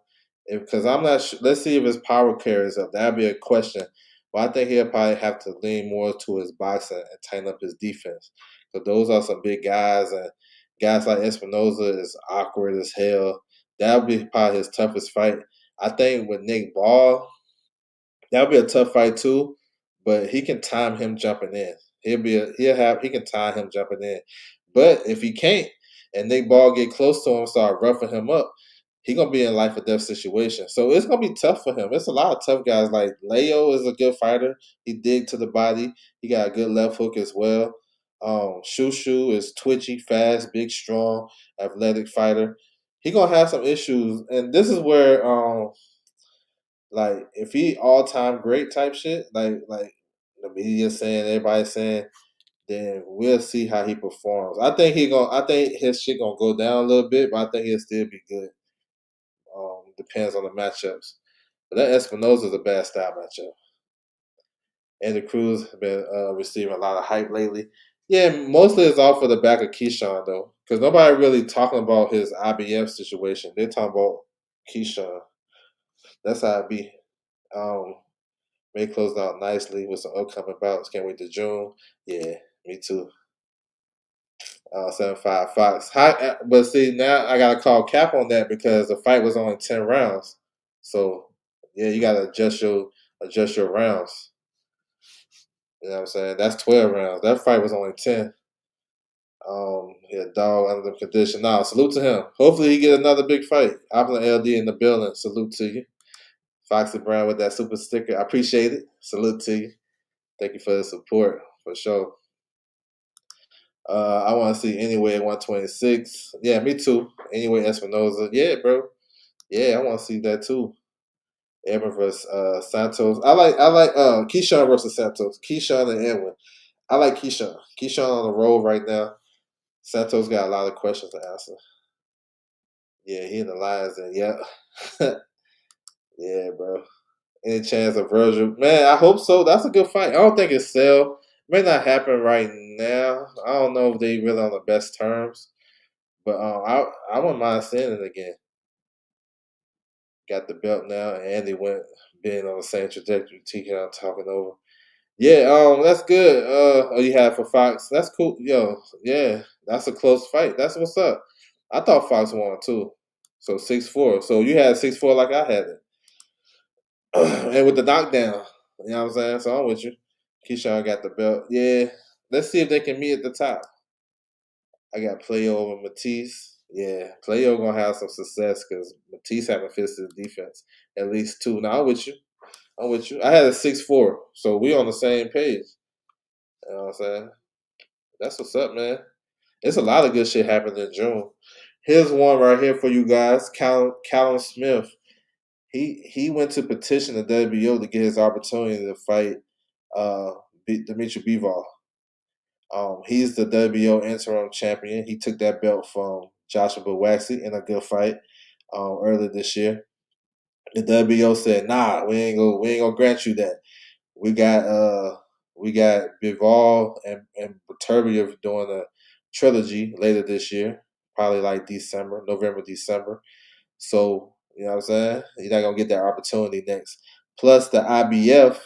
because I'm not sure. Let's see if his power carries up. That'd be a question. But I think he'll probably have to lean more to his boxing and tighten up his defense. Because those are some big guys, and guys like Espinoza is awkward as hell. That would be probably his toughest fight. I think with Nick Ball, that'll be a tough fight too, but he can time him jumping in. He can time him jumping in. But if he can't and Nick Ball get close to him, start roughing him up, he gonna be in life or death situation. So it's gonna be tough for him. It's a lot of tough guys. Like Leo is a good fighter. He dig to the body. He got a good left hook as well. Shushu is twitchy, fast, big, strong, athletic fighter. He gonna have some issues, and this is where like if he all time great type shit, like the media saying, everybody saying, then we'll see how he performs. I think his shit gonna go down a little bit, but I think he'll still be good. Depends on the matchups. But that Espinoza is a bad style matchup. Andy Cruz has been receiving a lot of hype lately. Yeah, mostly it's off of the back of Keyshawn though, because nobody really talking about his IBF situation. They're talking about Keyshawn. That's how it be. Um, May closed out nicely with some upcoming bouts. Can't wait to June. Yeah, me too. 7-5 Fox. But see, now I got to call cap on that because the fight was only 10 rounds. So, yeah, you got to adjust your rounds. You know what I'm saying? That's 12 rounds. That fight was only 10. Yeah, dog under the condition. Nah, salute to him. Hopefully he get another big fight. Opulent LD in the building. Salute to you. Foxy Brown with that super sticker. I appreciate it. Salute to you. Thank you for the support, for sure. I want to see Anyway at 126. Yeah, me too. Anyway, Espinoza. Yeah, bro. Yeah, I want to see that too. Edwin versus Santos. I like Keyshawn versus Santos. Keyshawn and Edwin. I like Keyshawn. Keyshawn on the road right now. Santos got a lot of questions to answer. Yeah, he in the Lions and yeah. Yeah, bro. Any chance of Virgil? Man, I hope so. That's a good fight. I don't think it's sell. May not happen right now. I don't know if they really on the best terms. But I wouldn't mind seeing it again. Got the belt now, and Andy went being on the same trajectory. TK talking over. Yeah, that's good. Oh, you have for Fox. That's cool. Yo, yeah, that's a close fight. That's what's up. I thought Fox won too. So 6-4. So you had 6-4 like I had it, and with the knockdown. You know what I'm saying? So I'm with you. Keyshawn got the belt. Yeah, let's see if they can meet at the top. I got Playo over Matisse. Yeah, Playo gonna have some success because Matisse haven't fixed his defense at least two. Now I'm with you. I'm with you. I had a 6-4, so we on the same page. You know what I'm saying? That's what's up, man. It's a lot of good shit happened in June. Here's one right here for you guys. Callum Smith. He went to petition the WBO to get his opportunity to fight uh, Dimitri Bivol. He's the WBO interim champion. He took that belt from Joshua Buatsi in a good fight earlier this year. The WBO said, "Nah, we ain't gonna grant you that. We got we got Bivol and Beterbiev doing a trilogy later this year, probably like December, November, December. So, you know what I'm saying? You're not gonna get that opportunity next. Plus the IBF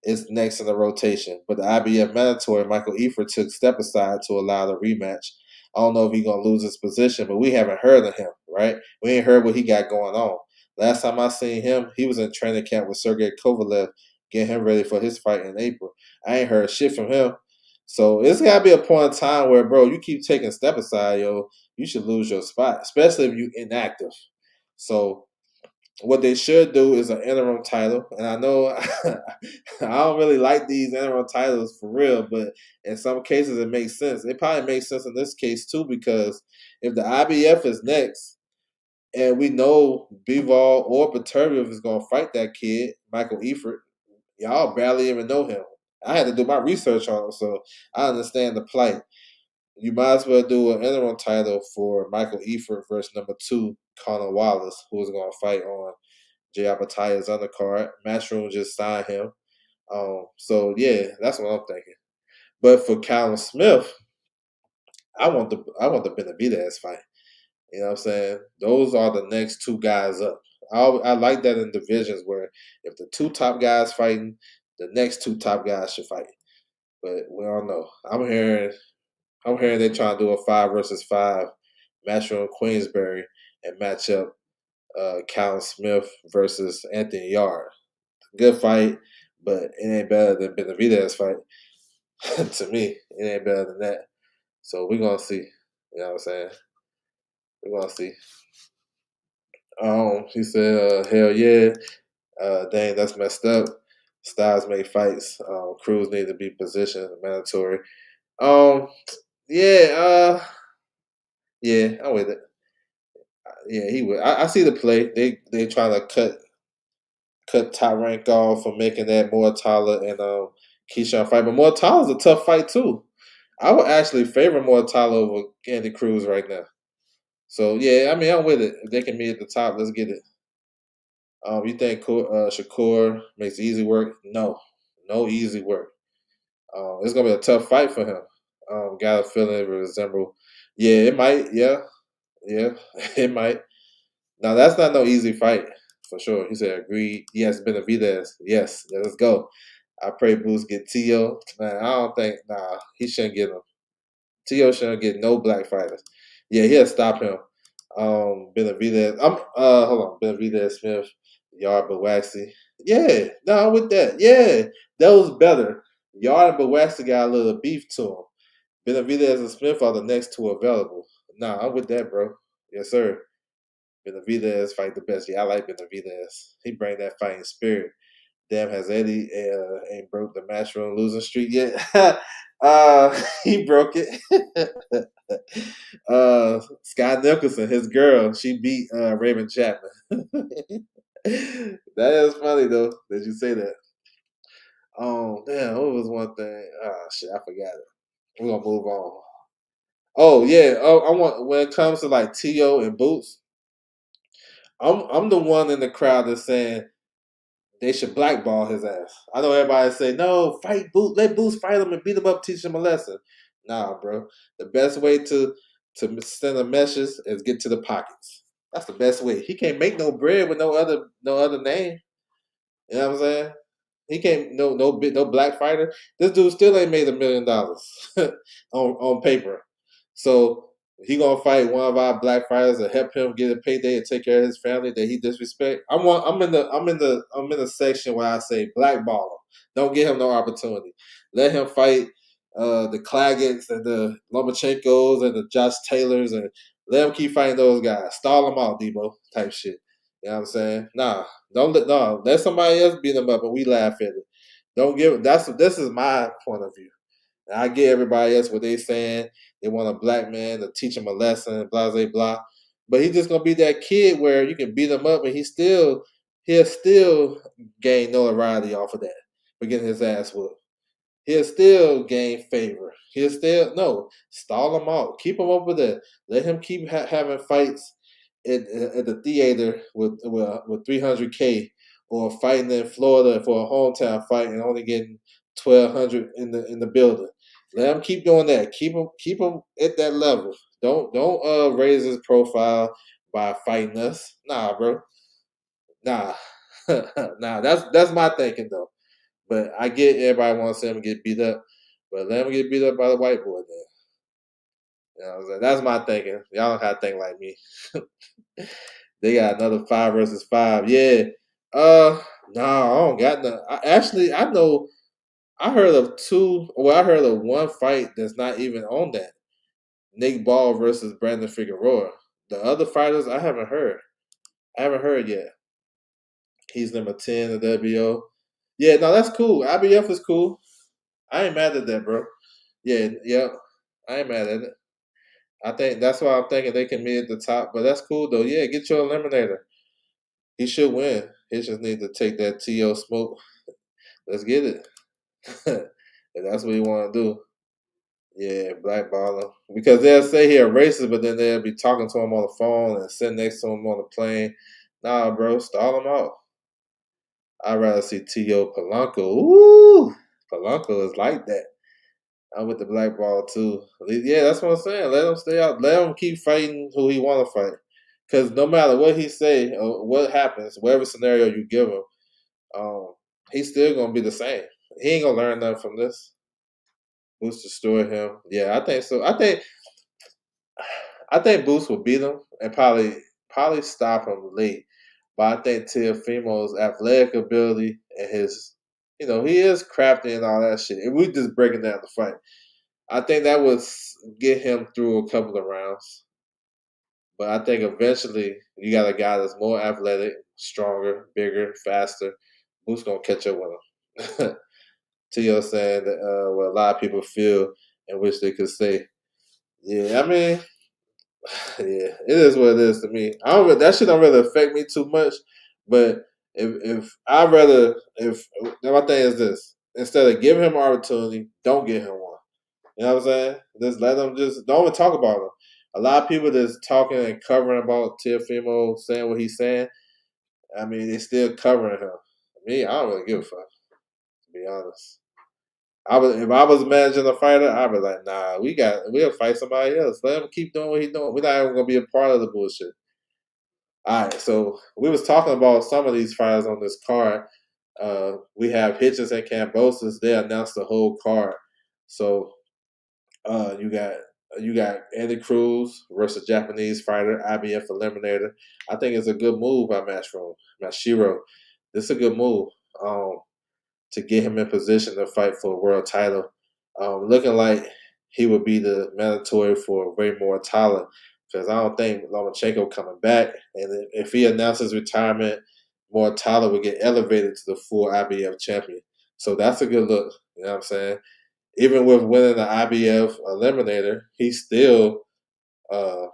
is next in the rotation. But the IBF mandatory, Michael Efer took step aside to allow the rematch. I don't know if he's gonna lose his position, but we haven't heard of him, right? We ain't heard what he got going on. Last time I seen him, he was in training camp with Sergey Kovalev, getting him ready for his fight in April. I ain't heard shit from him. So it's gotta be a point in time where, bro, you keep taking step aside, yo, you should lose your spot, especially if you inactive. So what they should do is an interim title, and I know I don't really like these interim titles for real, but in some cases it makes sense. It probably makes sense in this case too because if the IBF is next, and we know Bivol or Beterbiev is gonna fight that kid, Michael Eifert, y'all barely even know him. I had to do my research on him, so I understand the plight. You might as well do an interim title for Michael Eifert versus number two, Connor Wallace, who is going to fight on Jay Apataya's undercard. Matchroom just signed him. So yeah, that's what I'm thinking. But for Callum Smith, I want the Benavidez fight. You know what I'm saying? Those are the next two guys up. I like that in divisions where if the two top guys fighting, the next two top guys should fight. But we don't know. I'm hearing they're trying to do a 5 versus 5 match on Queensberry and match up Callum Smith versus Anthony Yard. Good fight, but it ain't better than Benavidez fight. To me, it ain't better than that. So we're gonna see. You know what I'm saying? We're gonna see. He said, hell yeah. Dang, that's messed up. Styles make fights. Crews need to be positioned, mandatory. Um, yeah, yeah, I'm with it. Yeah, he would. I see the play. They trying to cut Top Rank off for making that Mortala and Keyshawn fight, but Mortala's a tough fight too. I would actually favor Mortala over Andy Cruz right now. So yeah, I mean I'm with it. If they can meet at the top, let's get it. You think Shakur makes easy work? No, no easy work. It's gonna be a tough fight for him. Got a feeling it will resemble. Yeah, it might. Yeah, yeah, it might. Now that's not no easy fight for sure. He said, "Agreed." Yes, Benavidez. Yes, let's go. I pray Boost get Tio. Man, I don't think. Nah, he shouldn't get him. Tio shouldn't get no black fighters. Yeah, he'll stop him. Benavidez. Hold on. Benavidez Smith, Yard Bawaxi. Yeah, no, I'm with that. Yeah, that was better. Yard and Bawaxi got a little beef to him. Benavidez and Smith are the next two available. Nah, I'm with that, bro. Yes, sir. Benavidez fight the best. Yeah, I like Benavidez. He bring that fighting spirit. Damn, has Eddie ain't broke the matchroom losing streak yet? He broke it. Scott Nicholson, his girl, she beat Raven Chapman. That is funny though that you say that. Damn, what was one thing? Ah, shit, I forgot it. We're gonna move on. Oh yeah. Oh, I want when it comes to like To and Boots. I'm the one in the crowd that's saying they should blackball his ass. I know everybody say no, fight Boots, let Boots fight him and beat him up, teach him a lesson. Nah, bro. The best way to send a message is get to the pockets. That's the best way. He can't make no bread with no other name. You know what I'm saying? He can't no black fighter. This dude still ain't made $1 million on paper. So he gonna fight one of our black fighters to help him get a payday and take care of his family that he disrespect. I'm in the section where I say blackball him. Don't give him no opportunity. Let him fight the Claggets and the Lomachenkos and the Josh Taylors, and let them keep fighting those guys. Stall them out, Debo, type shit. You know what I'm saying? Nah, let somebody else beat them up and we laugh at it. Don't give this is my point of view. And I get everybody else what they saying. They want a black man to teach them a lesson, blah blah blah. But he's just gonna be that kid where you can beat him up and he'll still gain notoriety off of that for getting his ass whooped. He'll still gain favor. He'll still no stall him out, keep him over there. Let him keep having fights at the theater with 300K, or fighting in Florida for a hometown fight and only getting 1,200 in the building. Let him keep doing that. Keep him at that level. Don't raise his profile by fighting us. Nah, bro. Nah, nah. That's my thinking though. But I get everybody wants to see him get beat up, but let him get beat up by the white boy then. You know what I'm saying? That's my thinking. Y'all don't have to think like me. They got another 5 versus 5. Yeah. No, I don't got none. I know. I heard of two. Well, I heard of one fight that's not even on that. Nick Ball versus Brandon Figueroa. The other fighters I haven't heard. I haven't heard yet. He's number 10 in the WBO. Yeah, no, that's cool. IBF is cool. I ain't mad at that, bro. Yeah. I ain't mad at it. I think that's why I'm thinking they can meet at the top. But that's cool though. Yeah, get your eliminator. He should win. He just need to take that TO smoke. Let's get it. If that's what you want to do. Yeah, blackball him. Because they'll say he a racist, but then they'll be talking to him on the phone and sitting next to him on the plane. Nah, bro, stall him out. I'd rather see T.O. Polanco. Ooh, Polanco is like that. I'm with the black ball too. Yeah, that's what I'm saying. Let him stay out. Let him keep fighting who he want to fight. Because no matter what he say or what happens, whatever scenario you give him, he's still gonna be the same. He ain't gonna learn nothing from this. Boost destroy him. Yeah, I think so. I think Boost will beat him and probably stop him late. But I think Teofimo's athletic ability and his, he is crafty and all that shit. And we just breaking down the fight. I think that would get him through a couple of rounds. But I think eventually you got a guy that's more athletic, stronger, bigger, faster. Who's gonna catch up with him? Tio saying that what a lot of people feel and wish they could say. Yeah, I mean, yeah, it is what it is to me. I don't. That shit don't really affect me too much. But if I rather if my thing is this, instead of giving him an opportunity, don't give him one. You know what I'm saying? Just let them don't even talk about him. A lot of people that's talking and covering about Teofimo saying what he's saying. I mean, they still covering him. Me, I don't really give a fuck. To be honest, if I was managing a fighter, I'd be like, nah, we'll fight somebody else. Let him keep doing what he's doing. We're not even gonna be a part of the bullshit. All right, so we was talking about some of these fighters on this card. We have Hitchens and Cambosis. They announced the whole card. So you got Andy Cruz versus Japanese fighter, IBF eliminator. I think it's a good move by Mashiro. This is a good move to get him in position to fight for a world title. Looking like he would be the mandatory for Ray Mortala, because I don't think Lomachenko coming back. And if he announces retirement, Mortala would get elevated to the full IBF champion. So that's a good look. You know what I'm saying? Even with winning the IBF eliminator, uh,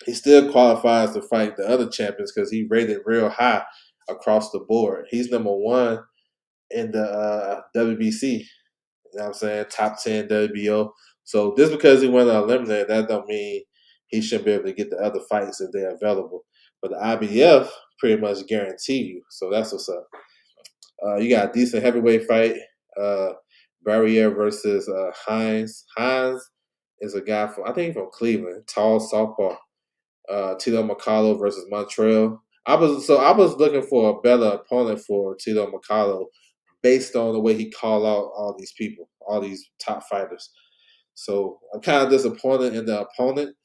he still qualifies to fight the other champions because he rated real high across the board. He's number one in the WBC. You know what I'm saying? Top 10 WBO. So just because he won the eliminator, that don't mean he shouldn't be able to get the other fights if they're available. But the IBF pretty much guarantee you. So that's what's up. You got a decent heavyweight fight. Barrier versus Hines. Hines is a guy from, I think, from Cleveland, tall southpaw. Tito Macalo versus Montreal. I was looking for a better opponent for Tito Macalo based on the way he called out all these people, all these top fighters. So I'm kind of disappointed in the opponent.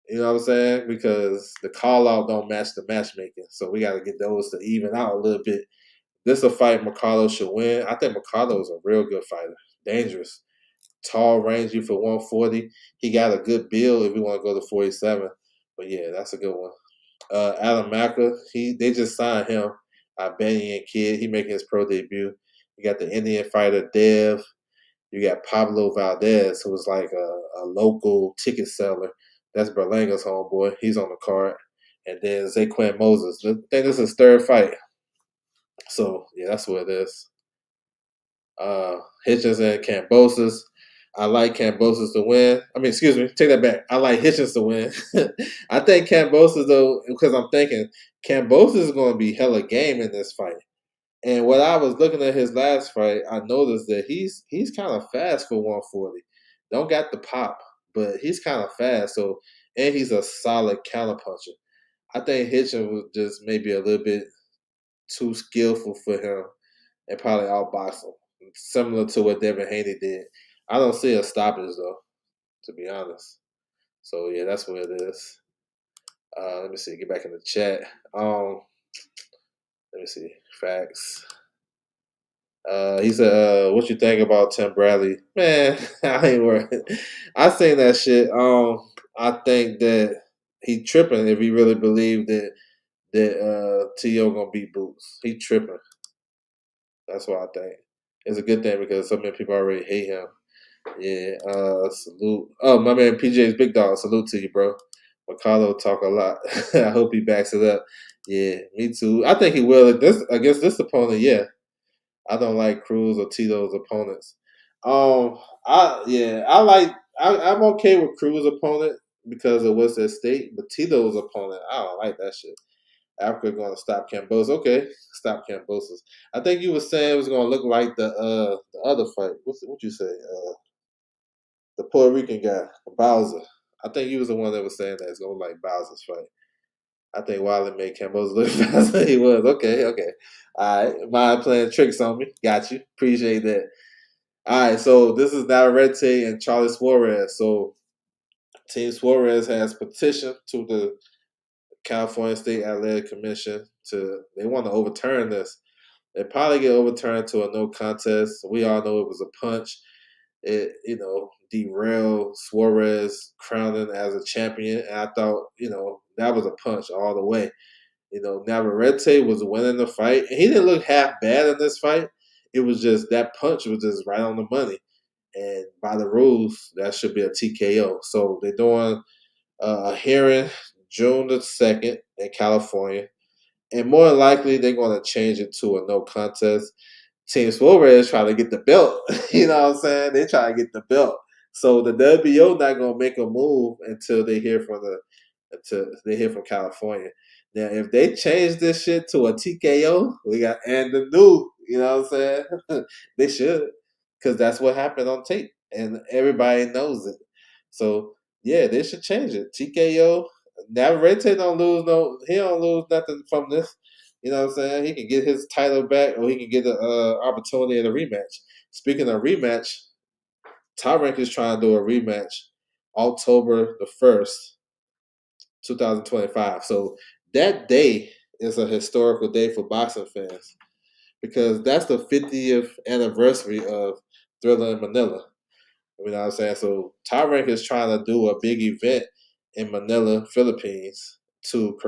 You know what I'm saying? Because the call out don't match the matchmaking. So we got to get those to even out a little bit. This is a fight Macalo should win. I think Macalo is a real good fighter. Dangerous. tall, rangy for 140. He got a good build if you want to go to 47. But yeah, that's a good one. Alan Maka, they just signed him, Albanian kid. He making his pro debut. You got the Indian fighter Dev. You got Pablo Valdez, who was like a local ticket seller. That's Berlanga's homeboy. He's on the card. And then Zaquan Moses. I think this is his third fight. So, yeah, that's what it is. Hitchens and Cambosis. I like Cambosis to win. I mean, excuse me, take that back. I like Hitchens to win. I think Cambosis, though, because I'm thinking Cambosis is going to be hella game in this fight. And when I was looking at his last fight, I noticed that he's kind of fast for 140. Don't got the pop, but he's kind of fast. So, and he's a solid counter puncher. I think Hitchens was just maybe a little bit too skillful for him and probably outbox him, similar to what Devin Haney did. I don't see a stoppage though, to be honest. So yeah, that's what it is. Let me see. Get back in the chat. Let me see. Facts. He said, "What you think about Tim Bradley?" Man, I ain't worried. I seen that shit. I think that he tripping if he really believed that T.O. gonna beat Boots. He tripping. That's what I think. It's a good thing because so many people already hate him. Yeah, salute. Oh, my man PJ's Big Dog. Salute to you, bro. Ricardo talk a lot. I hope he backs it up. Yeah, me too. I think he will. Against this opponent, yeah. I don't like Cruz or Tito's opponents. I'm okay with Cruz opponent because of what's at stake, but Tito's opponent, I don't like that shit. Africa going to stop Cambosos. Okay, stop Cambosos. I think you were saying it was going to look like the other fight. What you say? The Puerto Rican guy, Bowser. I think you was the one that was saying that it's going to look like Bowser's fight. I think Wiley made Cambosos look faster than he was. Okay. All right. Mind playing tricks on me. Got you. Appreciate that. All right. So this is Navarrete and Charlie Suarez. So Team Suarez has petitioned to the California State Athletic Commission they want to overturn this. They probably get overturned to a no contest. We all know it was a punch. It derailed Suarez crowning as a champion. And I thought that was a punch all the way. Navarrete was winning the fight, and he didn't look half bad in this fight. It was just that punch was just right on the money, and by the rules, that should be a TKO. So they're doing a hearing June the 2nd in California, and more than likely they're going to change it to a no contest. Team Suarez trying to get the belt. You know what I'm saying? They try to get the belt. So the WBO not going to make a move until they hear from California. Now, if they change this shit to a TKO, we got and the new, you know what I'm saying? They should, because that's what happened on tape, and everybody knows it. So yeah, they should change it. TKO. Navarrete don't lose he don't lose nothing from this. You know what I'm saying? He can get his title back, or he can get the opportunity at a rematch. Speaking of rematch, Top Rank is trying to do a rematch October the 1st, 2025. So that day is a historical day for boxing fans because that's the 50th anniversary of Thriller in Manila. You know what I'm saying? So Top Rank is trying to do a big event in Manila, Philippines to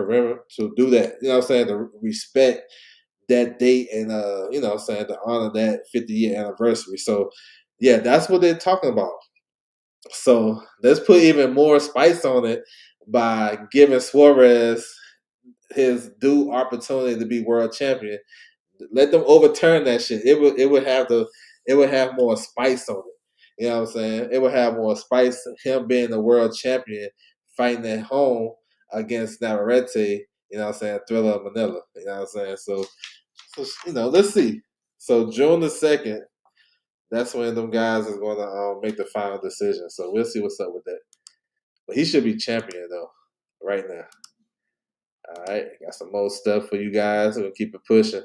do that. You know what I'm saying? To respect that date and what I'm saying, to honor that 50-year anniversary. So yeah, that's what they're talking about. So let's put even more spice on it by giving Suarez his due opportunity to be world champion. Let them overturn that shit. It would have more spice on it. You know what I'm saying? It would have more spice. Him being the world champion, fighting at home against Navarrete. You know what I'm saying? Thriller of Manila. You know what I'm saying? So let's see. So June the 2nd, that's when them guys is going to make the final decision. So we'll see what's up with that. But he should be champion though, right now. All right, got some more stuff for you guys. We'll keep it pushing.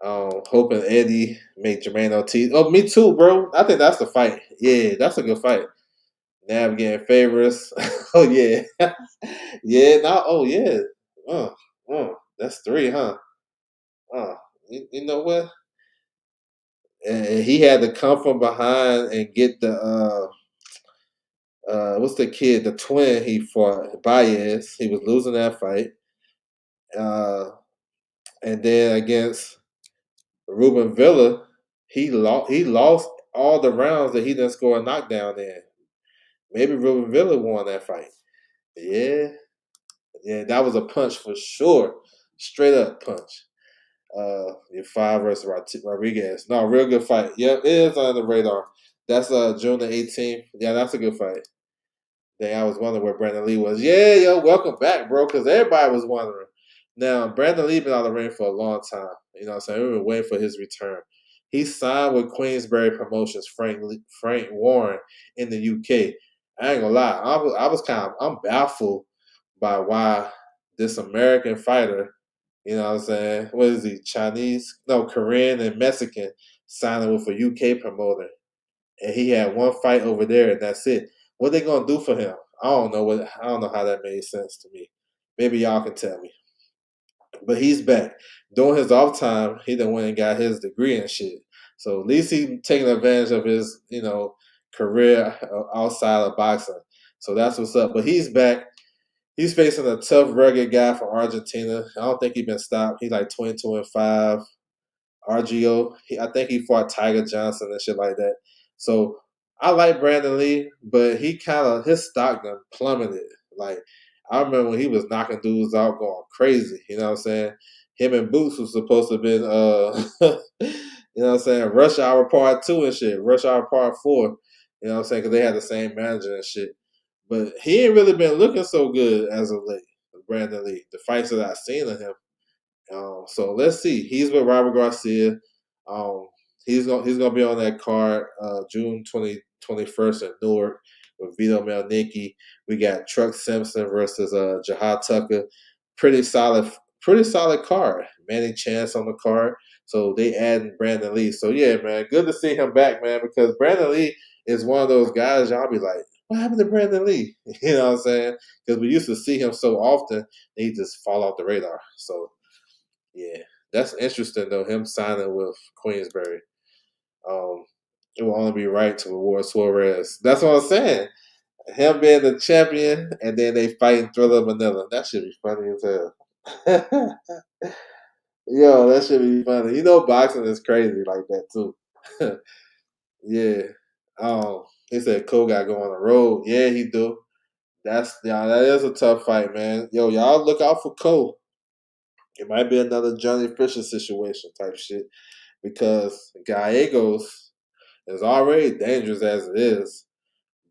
Hoping Eddie make Jermaine Ortiz. Oh, me too, bro. I think that's the fight. Yeah, that's a good fight. Nav getting favors. Oh yeah, yeah. Now, oh yeah. That's 3, huh? You know what? and he had to come from behind and get the what's the kid, the twin he fought, Baez. He was losing that fight. Uh, and then against Ruben Villa, he lost all the rounds that he didn't score a knockdown in. Maybe Ruben Villa won that fight. Yeah, yeah, that was a punch for sure. Straight up punch. Your five versus Rodriguez. No, real good fight. Yep, it is on the radar. That's June the 18th. Yeah, that's a good fight. Dang, I was wondering where Brandon Lee was. Yeah, yo, welcome back, bro, because everybody was wondering. Now, Brandon Lee been out of the ring for a long time. You know what I'm saying? We've been waiting for his return. He signed with Queensberry Promotions, Frank Warren in the UK. I ain't gonna lie, I'm baffled by why this American fighter, you know what I'm saying? What is he? Chinese? No, Korean and Mexican signing with a UK promoter, and he had one fight over there, and that's it. What they gonna do for him? I don't know how that made sense to me. Maybe y'all can tell me. But he's back. During his off time, he done went and got his degree and shit. So at least he taking advantage of his, career outside of boxing. So that's what's up. But he's back. He's facing a tough, rugged guy from Argentina. I don't think he's been stopped. He's like 22-5. RGO. I think he fought Tiger Johnson and shit like that. So I like Brandon Lee, but his stock done plummeted. Like I remember when he was knocking dudes out, going crazy. You know what I'm saying? Him and Boots was supposed to have been, you know what I'm saying, Rush Hour Part 2 and shit, Rush Hour Part 4. You know what I'm saying? Because they had the same manager and shit. But he ain't really been looking so good as of late, Brandon Lee. The fights that I've seen of him. So let's see. He's with Robert Garcia. Um, he's gonna be on that card June 21st in Newark with Vito Melnicki. We got Truck Simpson versus Jahad Tucker. Pretty solid, pretty solid card. Manny Chance on the card. So they adding Brandon Lee. So yeah, man, good to see him back, man, because Brandon Lee is one of those guys y'all be like, what happened to Brandon Lee? You know what I'm saying? Because we used to see him so often, he just fall off the radar. So yeah, that's interesting though. Him signing with Queensberry. Um, it will only be right to reward Suarez. That's what I'm saying. Him being the champion, and then they fighting Thriller Manila. That should be funny as hell. Yo, that should be funny. You know, boxing is crazy like that too. Yeah. He said Cole got to go on the road. Yeah, he do. That is a tough fight, man. Yo, y'all look out for Cole. It might be another Johnny Fisher situation type shit because Gallegos is already dangerous as it is.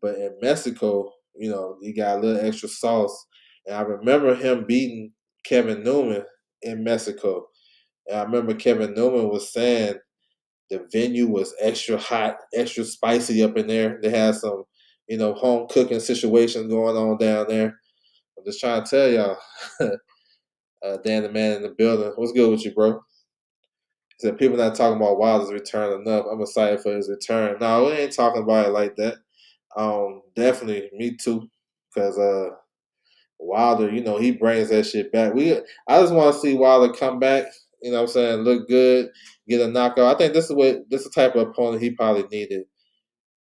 But in Mexico, he got a little extra sauce. And I remember him beating Kevin Newman in Mexico. And I remember Kevin Newman was saying the venue was extra hot, extra spicy up in there. They had some, home cooking situation going on down there. I'm just trying to tell y'all. Dan the man in the building. What's good with you, bro? He said people not talking about Wilder's return enough. I'm excited for his return. No, we ain't talking about it like that. Definitely, me too. Because Wilder, he brings that shit back. I just want to see Wilder come back. You know what I'm saying? Look good, get a knockout. I think this is the type of opponent he probably needed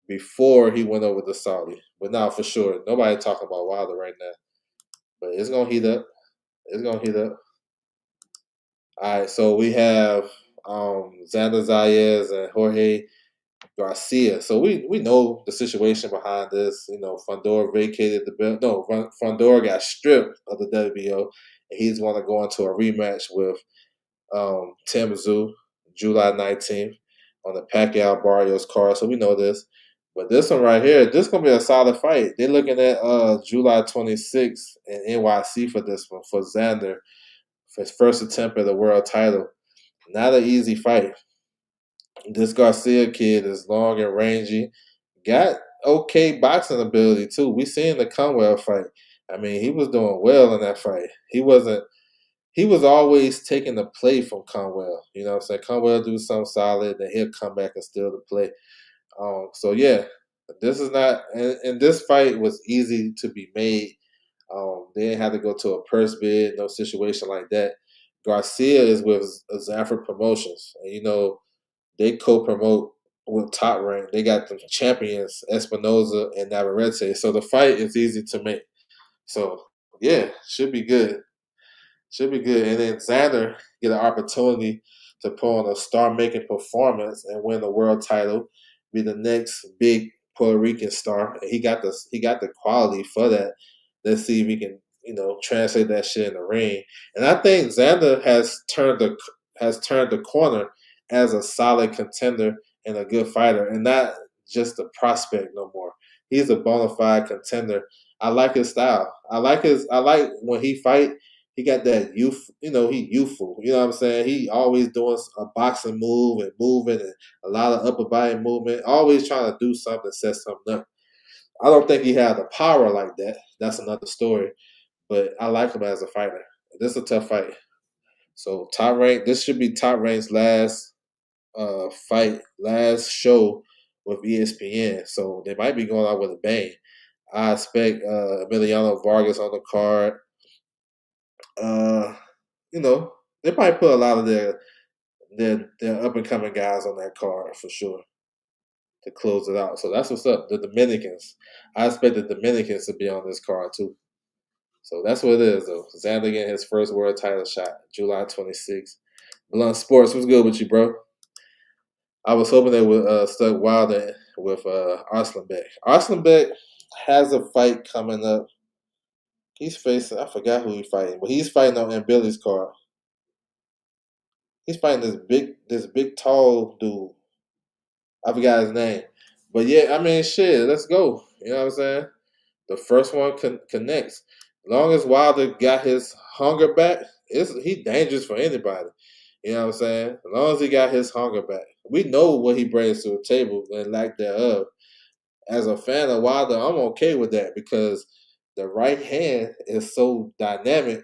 before he went over to Saudi. But now for sure, nobody talking about Wilder right now. But it's gonna heat up. It's gonna heat up. All right, so we have Xander Zayas and Jorge Garcia. So we know the situation behind this. Fundora vacated the belt. No, Fundora got stripped of the WBO, and he's going to go into a rematch with Tim Tszyu, July 19th on the Pacquiao Barrios card. So we know this. But this one right here, this is going to be a solid fight. They're looking at July 26th in NYC for this one, for Xander, for his first attempt at the world title. Not an easy fight. This Garcia kid is long and rangy. Got okay boxing ability too. We seen the Conwell fight. I mean, he was doing well in that fight. He was always taking the play from Conwell. You know what I'm saying? Conwell do something solid, then he'll come back and steal the play. So yeah, this is not and this fight was easy to be made. They didn't have to go to a purse bid, no situation like that. Garcia is with Zafra Promotions. And they co-promote with Top Rank. They got the champions Espinoza and Navarrete. So the fight is easy to make. So yeah, should be good. Should be good. And then Xander get an opportunity to put on a star-making performance and win the world title, be the next big Puerto Rican star. And he got the quality for that. Let's see if we can, translate that shit in the ring. And I think Xander has turned the corner as a solid contender and a good fighter, and not just a prospect no more. He's a bona fide contender. I like his style. I like when he fight. He got that youth, he youthful. You know what I'm saying? He always doing a boxing move and moving and a lot of upper body movement. Always trying to do something, set something up. I don't think he had the power like that. That's another story. But I like him as a fighter. This is a tough fight. So Top Rank, this should be Top Rank's last fight, last show with ESPN. So they might be going out with a bang. I expect Emiliano Vargas on the card. Uh, they probably put a lot of their up and coming guys on that card for sure to close it out. So that's what's up. The Dominicans. I expect the Dominicans to be on this card too. So that's what it is though. Xander getting his first world title shot, July 26th. Blunt Sports, what's good with you, bro? I was hoping they would stuck Wilder with Arslanbek. Arslanbek has a fight coming up. He's facing, I forgot who he's fighting, but he's fighting on Billy's card. He's fighting this big tall dude. I forgot his name. But yeah, I mean, shit, let's go. You know what I'm saying? The first one connects. As long as Wilder got his hunger back, he dangerous for anybody. You know what I'm saying? As long as he got his hunger back. We know what he brings to the table and lack thereof. As a fan of Wilder, I'm okay with that because the right hand is so dynamic.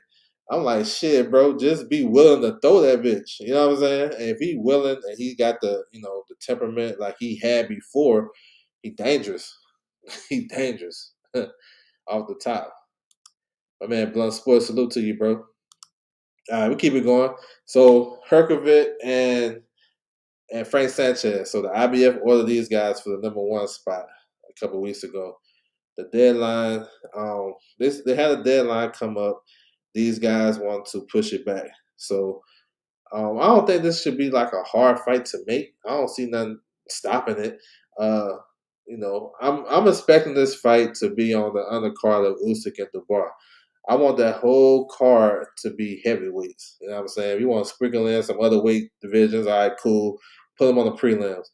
I'm like, shit, bro, just be willing to throw that bitch. You know what I'm saying? And if he willing and he got the temperament like he had before, he dangerous. He dangerous off the top. My man, Blunt Sports, salute to you, bro. All right, we keep it going. So Herkovic and Frank Sanchez. So the IBF ordered these guys for the number one spot a couple weeks ago. The deadline, they had a deadline come up. These guys want to push it back. So I don't think this should be like a hard fight to make. I don't see nothing stopping it. Uh, I'm expecting this fight to be on the undercard of Usyk and Dubois. I want that whole card to be heavyweights. You know what I'm saying? If you want to sprinkle in some other weight divisions, all right, cool. Put them on the prelims.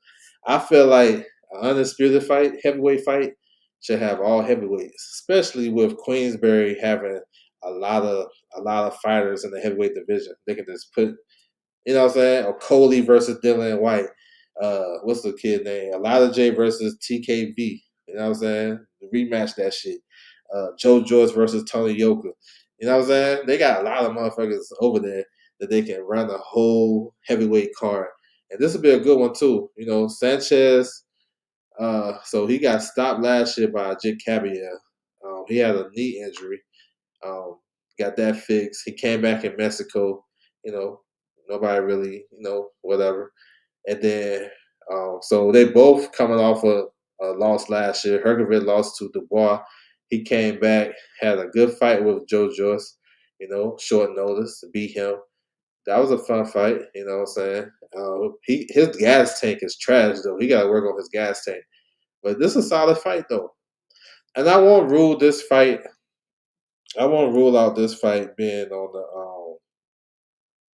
I feel like an undisputed fight, heavyweight fight, should have all heavyweights, especially with Queensberry having a lot of fighters in the heavyweight division. They can just put, you know what I'm saying, or Coley versus Dylan White. What's the kid name? Elijah J versus TKB. You know what I'm saying? Rematch that shit. Joe George versus Tony Yoka. You know what I'm saying? They got a lot of motherfuckers over there that they can run a whole heavyweight card. And this will be a good one too. Sanchez, so he got stopped last year by Jake Caballero. He had a knee injury. Um, got that fixed. He came back in Mexico. You know, nobody really, whatever. And then, so they both coming off a loss last year. Hergovic lost to Dubois. He came back, had a good fight with Joe Joyce, short notice to beat him. That was a fun fight, you know what I'm saying? His gas tank is trash, though. He got to work on his gas tank. But this is a solid fight, though. And I won't rule out this fight being on the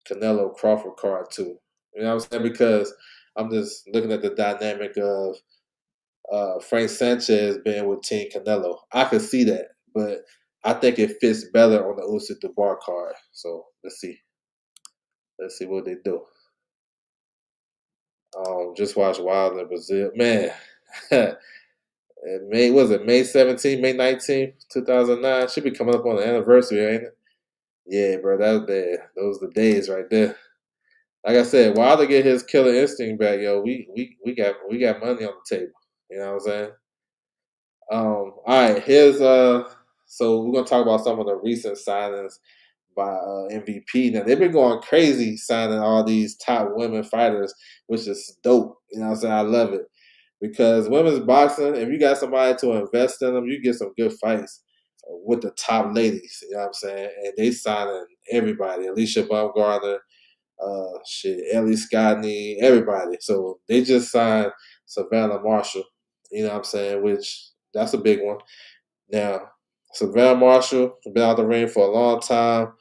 Canelo Crawford card, too. You know what I'm saying? Because I'm just looking at the dynamic of Frank Sanchez being with Team Canelo. I could see that, but I think it fits better on the Usyk Dubois card. So let's see. Let's see what they do. Just watch Wilder Brazil. Man, May 17th, May 19th, 2009? Should be coming up on the anniversary, ain't it? Yeah, bro, those are the days right there. Like I said, Wilder get his killer instinct back, yo. We got money on the table. You know what I'm saying? All right, so we're gonna talk about some of the recent signings by MVP. Now they've been going crazy signing all these top women fighters, which is dope. You know what I'm saying? I love it because women's boxing, if you got somebody to invest in them, you get some good fights with the top ladies. You know what I'm saying? And they signing everybody: Alicia Baumgartner, Ellie Scotney, everybody. So they just signed Savannah Marshall. You know what I'm saying? Which that's a big one. Now, Savannah Marshall been out the ring for a long time.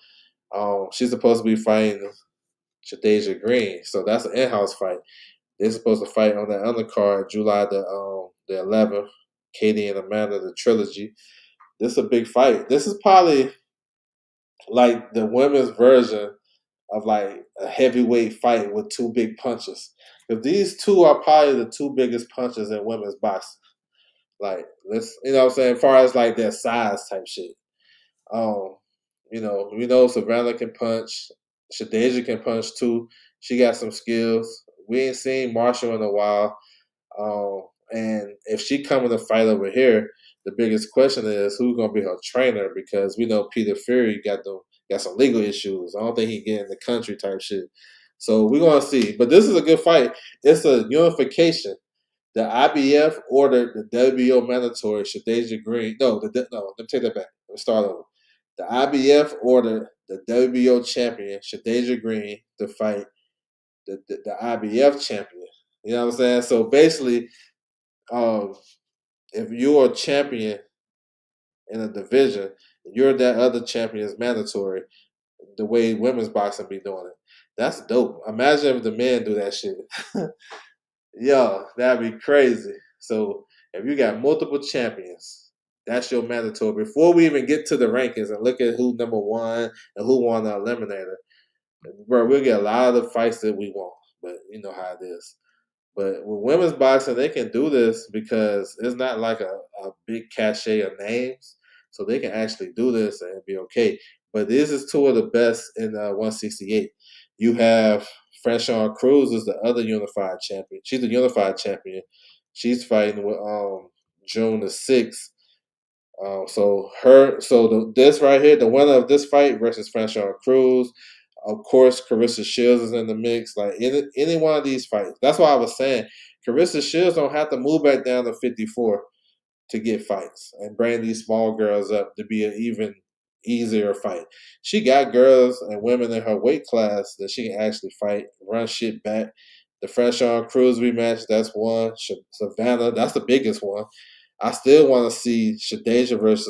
She's supposed to be fighting Shadeja Green, so that's an in-house fight. They're supposed to fight on that undercard July the 11th. Katie and Amanda, the trilogy. This is a big fight. This is probably like the women's version of like a heavyweight fight with two big punches. Because these two are probably the two biggest punches in women's boxing. Like, let's, you know what I'm saying, as far as like their size type shit. Um, we know Savannah can punch. Shadeja can punch too. She got some skills. We ain't seen Marshall in a while. And if she coming to fight over here, the biggest question is who's gonna be her trainer because we know Peter Fury got some legal issues. I don't think he get in the country type shit. So we're gonna see. But this is a good fight. It's a unification. The IBF ordered the WBO mandatory Shadeja Green. No, let me take that back. Let me start over. The IBF ordered the WBO champion Shadeja Green to fight the IBF champion. You know what I'm saying? So basically, um, if you're a champion in a division, you're that other champion is mandatory. The way women's boxing be doing it, that's dope. Imagine if the men do that shit. Yo, that'd be crazy. So if you got multiple champions, that's your mandatory. Before we even get to the rankings and look at who number one and who won the eliminator, bro, we'll get a lot of the fights that we want. But you know how it is. But with women's boxing, they can do this because it's not like a big cachet of names. So they can actually do this and be okay. But this is two of the best in 168. You have Franchon Cruz is the other unified champion. She's a unified champion. She's fighting with June the 6th. This right here, the winner of this fight versus Franchon Cruz. Of course, Carissa Shields is in the mix. Like any one of these fights. That's why I was saying Carissa Shields don't have to move back down to 54 to get fights and bring these small girls up to be an even easier fight. She got girls and women in her weight class that she can actually fight, run shit back. The Franchon Cruz rematch, that's one. Savannah, that's the biggest one. I still want to see Shadeja versus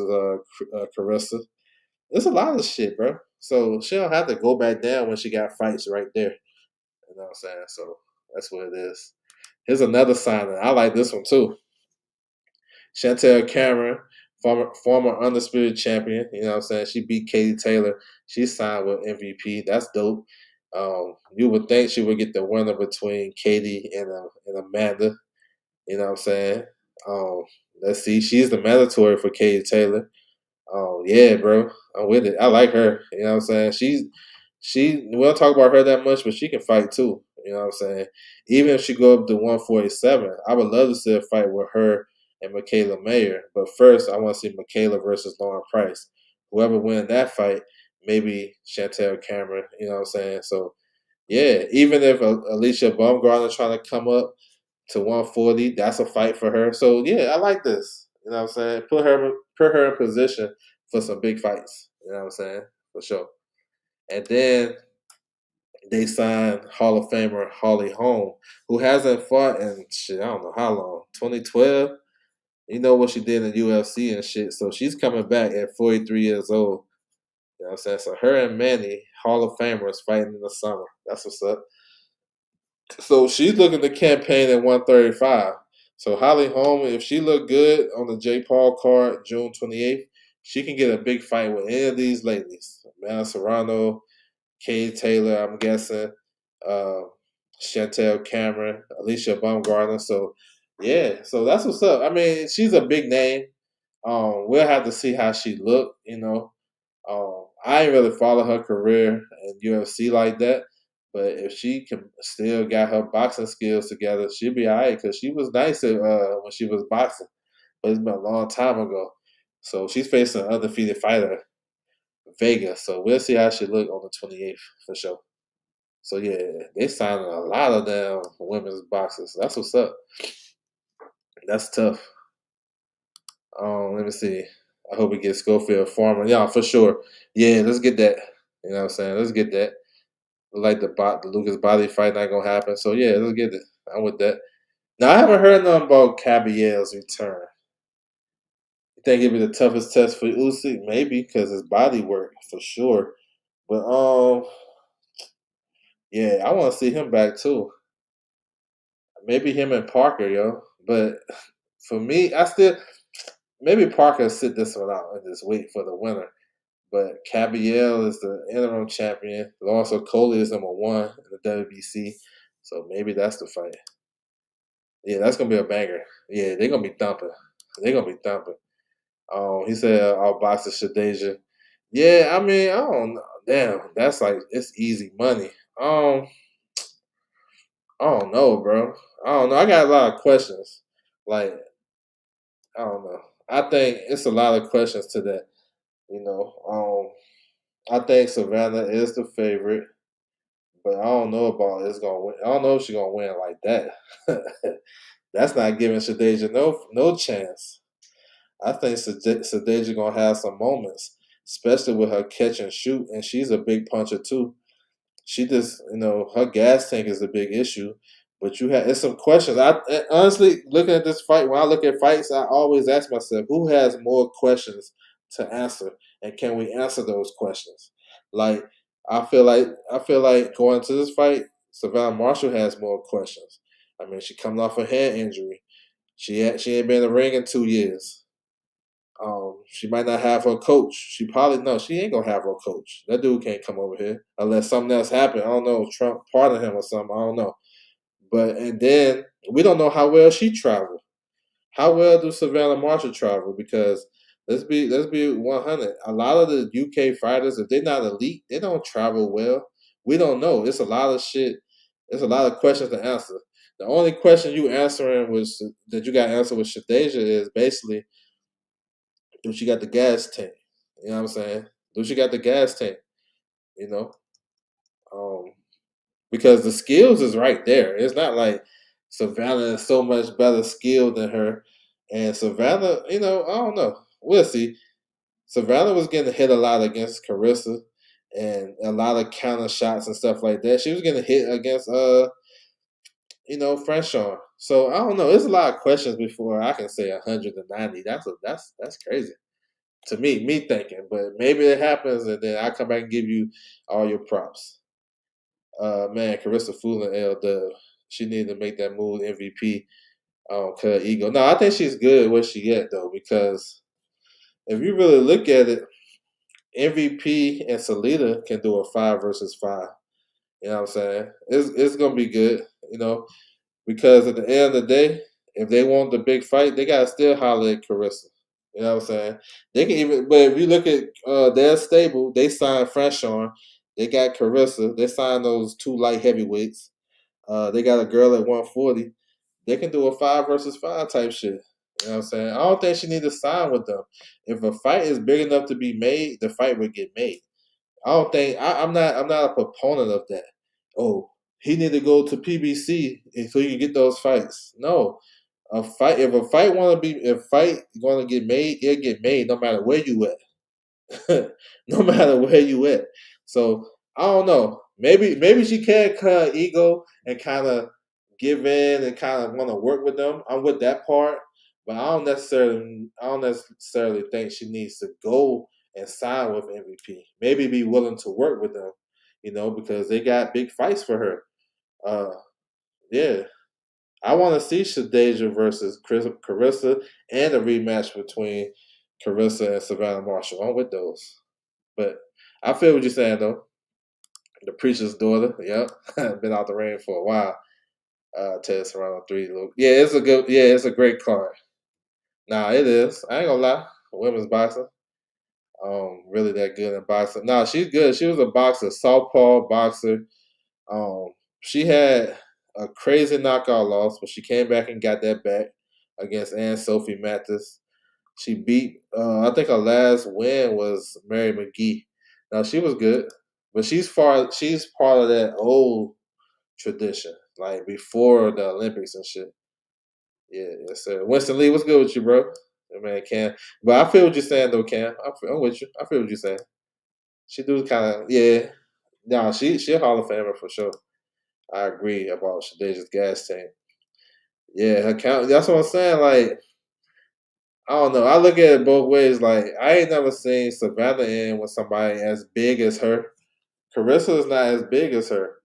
Carissa. There's a lot of shit, bro. So she don't have to go back down when she got fights right there. You know what I'm saying? So that's what it is. Here's another signing. I like this one too. Chantel Cameron, former undisputed champion. You know what I'm saying? She beat Katie Taylor. She signed with MVP. That's dope. You would think she would get the winner between Katie and Amanda. You know what I'm saying? Um, let's see. She's the mandatory for Katie Taylor. Oh yeah, bro. I'm with it. I like her. You know what I'm saying? We don't talk about her that much, but she can fight too. You know what I'm saying? Even if she go up to 147, I would love to see a fight with her and Michaela Mayer. But first, I want to see Michaela versus Lauren Price. Whoever wins that fight, maybe Chantel Cameron. You know what I'm saying? So yeah, even if Alicia Baumgartner trying to come up to 140, that's a fight for her. So yeah, I like this. You know what I'm saying? Put her in position for some big fights. You know what I'm saying? For sure. And then they signed Hall of Famer Holly Holm, who hasn't fought in shit, I don't know how long. 2012? You know what she did in UFC and shit. So she's coming back at 43 years old. You know what I'm saying? So her and Manny, Hall of Famers, fighting in the summer. That's what's up. So she's looking to campaign at 135. So Holly Holm, if she look good on the Jake Paul card June 28th, she can get a big fight with any of these ladies. Amanda Serrano, Kay Taylor, I'm guessing, uh, Chantel Cameron, Alicia Baumgartner. So yeah, so that's what's up. I mean, she's a big name. We'll have to see how she look, you know. I ain't really follow her career in UFC like that, but if she can still got her boxing skills together, she'll be alright. Cause she was nice when she was boxing, but it's been a long time ago. So she's facing an undefeated fighter Vegas. So we'll see how she look on the 28th for sure. So yeah, they signing a lot of damn women's boxers. That's what's up. That's tough. Let me see. I hope we get Schofield Farmer. Yeah, for sure. Yeah, let's get that. You know what I'm saying? Let's get that. Like the Lucas body fight not gonna happen. So yeah, let's get it. I'm with that. Now I haven't heard nothing about Caballel's return. You think it'd be the toughest test for Usyk? Maybe because his body work for sure. But yeah, I want to see him back too. Maybe him and Parker, yo. But for me, I still maybe Parker sit this one out and just wait for the winner. But Caballel is the interim champion. Lawrence Okolie is number one in the WBC. So maybe that's the fight. Yeah, that's gonna be a banger. Yeah, they're gonna be thumping. They're gonna be thumping. He said I'll box the Shadeja. Yeah, I mean, I don't know. Damn, that's like it's easy money. I don't know, bro. I don't know. I got a lot of questions. Like, I don't know. I think it's a lot of questions to that. You know, I think Savannah is the favorite, but I don't know about it's gonna win. I don't know if she's gonna win like that. That's not giving Shadeja no chance. I think Shadeja gonna have some moments, especially with her catch and shoot, and she's a big puncher too. She just, her gas tank is a big issue. But you have it's some questions. Honestly, looking at this fight, when I look at fights, I always ask myself, who has more questions to answer, and can we answer those questions? Like, I feel like going to this fight, Savannah Marshall has more questions. I mean, she coming off a head injury. She ain't been in the ring in 2 years. She might not have her coach. She probably no, she ain't gonna have her coach. That dude can't come over here unless something else happened. I don't know, Trump pardoned him or something. I don't know. But and then we don't know how well she traveled. How well do Savannah Marshall travel? Because let's be 100. A lot of the UK fighters, if they're not elite, they don't travel well. We don't know. It's a lot of shit. It's a lot of questions to answer. The only question you answering was that you got to answer with Shadeja is basically, do she got the gas tank? You know what I'm saying? Do she got the gas tank? You know, um, because the skills is right there. It's not like Savannah is so much better skilled than her, and Savannah, I don't know. We'll see. Savannah was getting hit a lot against Carissa, and a lot of counter shots and stuff like that. She was getting hit against Franchon. So I don't know. There's a lot of questions before I can say 190. That's crazy to me thinking, but maybe it happens, and then I come back and give you all your props. Man, Carissa Fooling L Dub, she needed to make that move MVP. Cut ego. No, I think she's good where she at though, because if you really look at it, MVP and Salita can do a 5 versus 5. You know what I'm saying? It's gonna be good. Because at the end of the day, if they want the big fight, they gotta still holler at Carissa. You know what I'm saying? They can even, but if you look at their stable, they signed Franchon, they got Carissa, they signed those two light heavyweights. They got a girl at 140. They can do a 5 versus 5 type shit. You know what I'm saying? I don't think she needs to sign with them. If a fight is big enough to be made, the fight would get made. I don't think I'm not a proponent of that. Oh, he need to go to PBC so he can get those fights. No, if fight going to get made, it'll get made no matter where you at. No matter where you at. So I don't know. Maybe she can cut her ego and kind of give in and kind of want to work with them. I'm with that part, but I don't necessarily think she needs to go and sign with MVP. Maybe be willing to work with them, because they got big fights for her. Uh, yeah, I want to see Shadeja versus Carissa and a rematch between Carissa and Savannah Marshall. I'm with those. But I feel what you're saying, though. The preacher's daughter, yep, been out the ring for a while. Ted Serrano 3. Yeah, it's a great card. Nah, it is. I ain't gonna lie. Women's boxing, really that good in boxing. Nah, she's good. She was a boxer, southpaw boxer. Um, she had a crazy knockout loss, but she came back and got that back against Anne Sophie Mathis. She beat, I think her last win was Mary McGee. No, she was good, but she's far. She's part of that old tradition, like before the Olympics and shit. Yeah, yes, sir. Winston Lee, what's good with you, bro? Yeah, man, Cam. But I feel what you're saying, though, Cam. I'm with you. I feel what you're saying. She do kind of, yeah. No, she a Hall of Famer for sure. I agree about Shadeja's gas tank. Yeah, her count. That's what I'm saying. Like, I don't know. I look at it both ways. Like, I ain't never seen Savannah in with somebody as big as her. Carissa is not as big as her,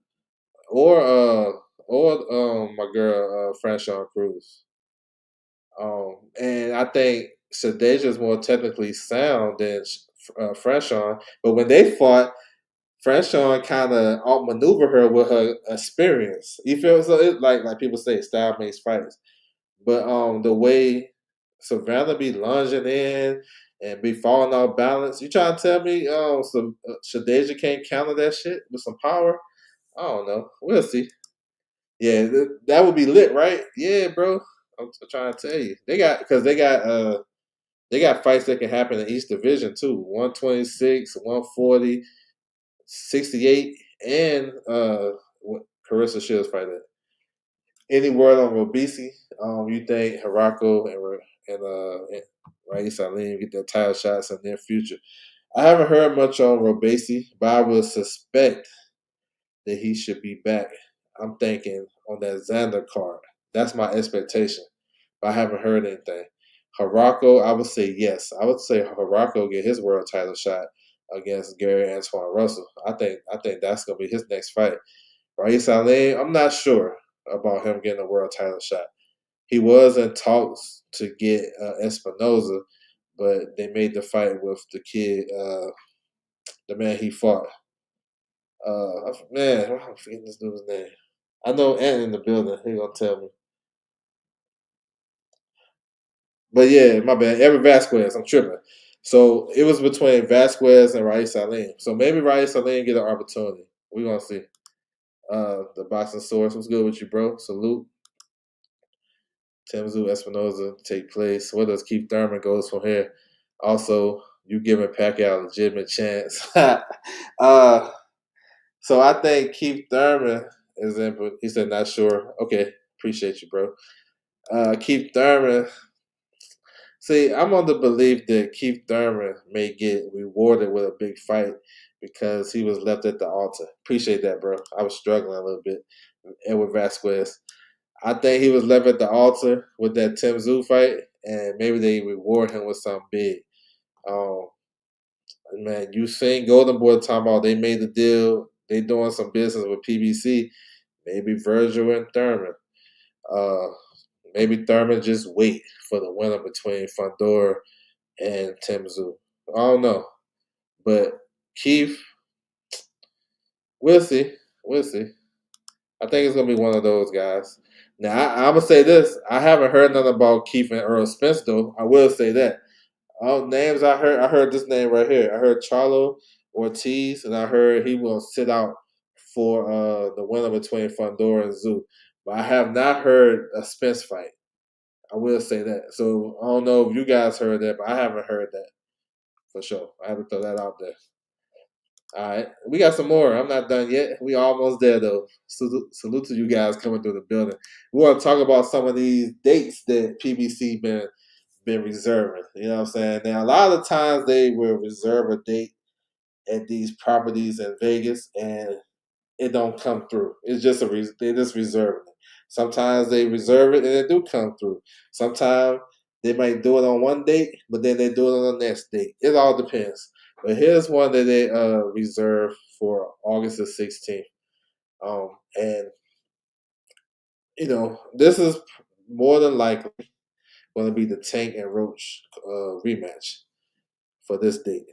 or my girl Franchon Cruz. And I think Shadeja is more technically sound than Franchon. But when they fought, Franchon kind of outmaneuvered her with her experience. You feel so? It like people say, style makes fights. But the way Savannah be lunging in and be falling off balance, you trying to tell me Shadeja can't counter that shit with some power? I don't know. We'll see. Yeah, that would be lit, right? Yeah, bro. I'm trying to tell you, they got fights that can happen in each division too. 126, 140, 68, and what Carissa Shields fight at. Any word on Robisi? You think Hirako and Raisa Salim get their title shots in their future? I haven't heard much on Robesi, but I would suspect that he should be back. I'm thinking on that Xander card. That's my expectation. But I haven't heard anything. Harako, I would say yes. I would say Harako get his world title shot against Gary Antoine Russell. I think that's gonna be his next fight. Rais Ali, I'm not sure about him getting a world title shot. He was in talks to get Espinoza, but they made the fight with the kid, the man he fought. Man, I'm forgetting this dude's name. I know Ant in the building. He gonna tell me. But yeah, my bad. Evan Vasquez. I'm tripping. So it was between Vasquez and Rais Salim. So maybe Rais Salim get an opportunity. We gonna see. The boxing source. What's good with you, bro? Salute. Timzu Espinoza take place. Where does Keith Thurman goes from here? Also, you giving Pacquiao a legitimate chance. So I think Keith Thurman is in. He said not sure. Okay, appreciate you, bro. Keith Thurman. See, I'm on the belief that Keith Thurman may get rewarded with a big fight because he was left at the altar. Appreciate that, bro. I was struggling a little bit. Edward Vasquez. I think he was left at the altar with that Tim Zoo fight, and maybe they reward him with something big. Um, man, you seen Golden Boy talking about they made the deal, they doing some business with PBC. Maybe Virgil and Thurman. Uh, maybe Thurman just wait for the winner between Fundora and Tim Zoo. I don't know, but Keith, we'll see. We'll see. I think it's gonna be one of those guys. Now I'm gonna say this: I haven't heard nothing about Keith and Earl Spence though. I will say that. Names I heard this name right here. I heard Charlo Ortiz, and I heard he will sit out for the winner between Fundora and Zoo. But I have not heard a Spence fight. I will say that. So I don't know if you guys heard that, but I haven't heard that for sure. I have to throw that out there. All right, we got some more. I'm not done yet. We almost there though. Salute to you guys coming through the building. We want to talk about some of these dates that PBC been reserving. You know what I'm saying? Now a lot of times they will reserve a date at these properties in Vegas, and it don't come through. It's just they just reserve it. Sometimes they reserve it and it do come through. Sometimes they might do it on one date, but then they do it on the next date. It all depends. But here's one that they reserved for August the 16th. And this is more than likely going to be the Tank and Roach rematch for this date.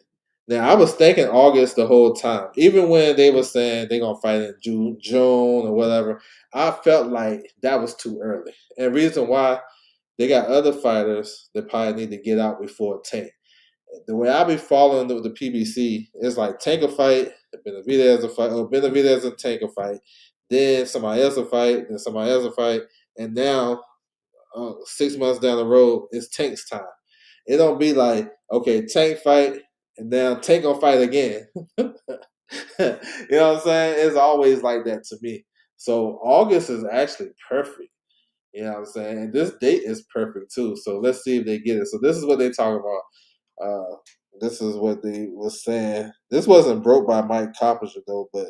Now I was thinking August the whole time, even when they were saying they're gonna fight in June or whatever. I felt like that was too early, and reason why they got other fighters that probably need to get out before Tank. The way I be following the PBC is like Tank a fight, Benavidez a fight, or Benavidez and Tank a fight, then somebody else a fight, then somebody else a fight, and now 6 months down the road, it's Tank's time. It don't be like, okay, Tank fight, and then Tank gonna fight again. You know what I'm saying? It's always like that to me. So August is actually perfect. You know what I'm saying? And this date is perfect too. So let's see if they get it. So this is what they talk about. This is what they was saying. This wasn't broke by Mike Coppinger though, but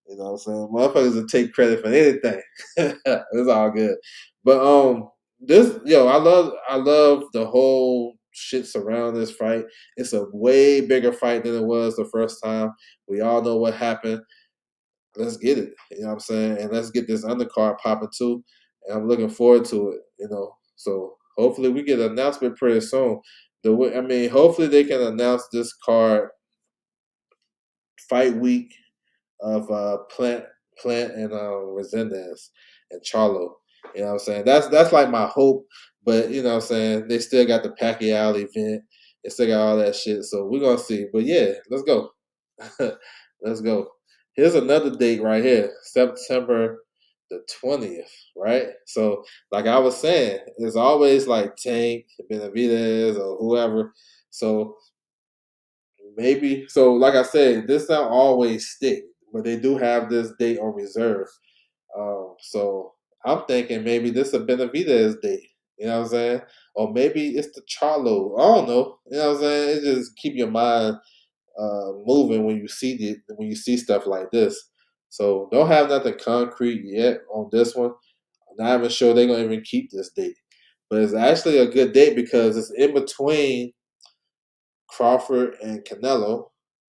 you know what I'm saying? Motherfuckers will take credit for anything. It's all good. But I love the whole shit surrounding this fight. It's a way bigger fight than it was the first time. We all know what happened. Let's get it. You know what I'm saying? And let's get this undercard popping too. And I'm looking forward to it. So hopefully we get an announcement pretty soon. Hopefully they can announce this card fight week of Plant and Resendez and Charlo. You know what I'm saying? That's like my hope. But you know what I'm saying? They still got the Pacquiao event. They still got all that shit. So we're gonna see. But yeah, let's go. Let's go. Here's another date right here. September the 20th, right? So like I was saying, it's always like Tank, Benavidez, or whoever. So maybe so. Like I said, this don't always stick, but they do have this date on reserve. So I'm thinking maybe this a Benavidez date. You know what I'm saying? Or maybe it's the Charlo. I don't know. You know what I'm saying? It just keep your mind moving when you see stuff like this. So don't have nothing concrete yet on this one. I'm not even sure they're gonna even keep this date. But it's actually a good date because it's in between Crawford and Canelo,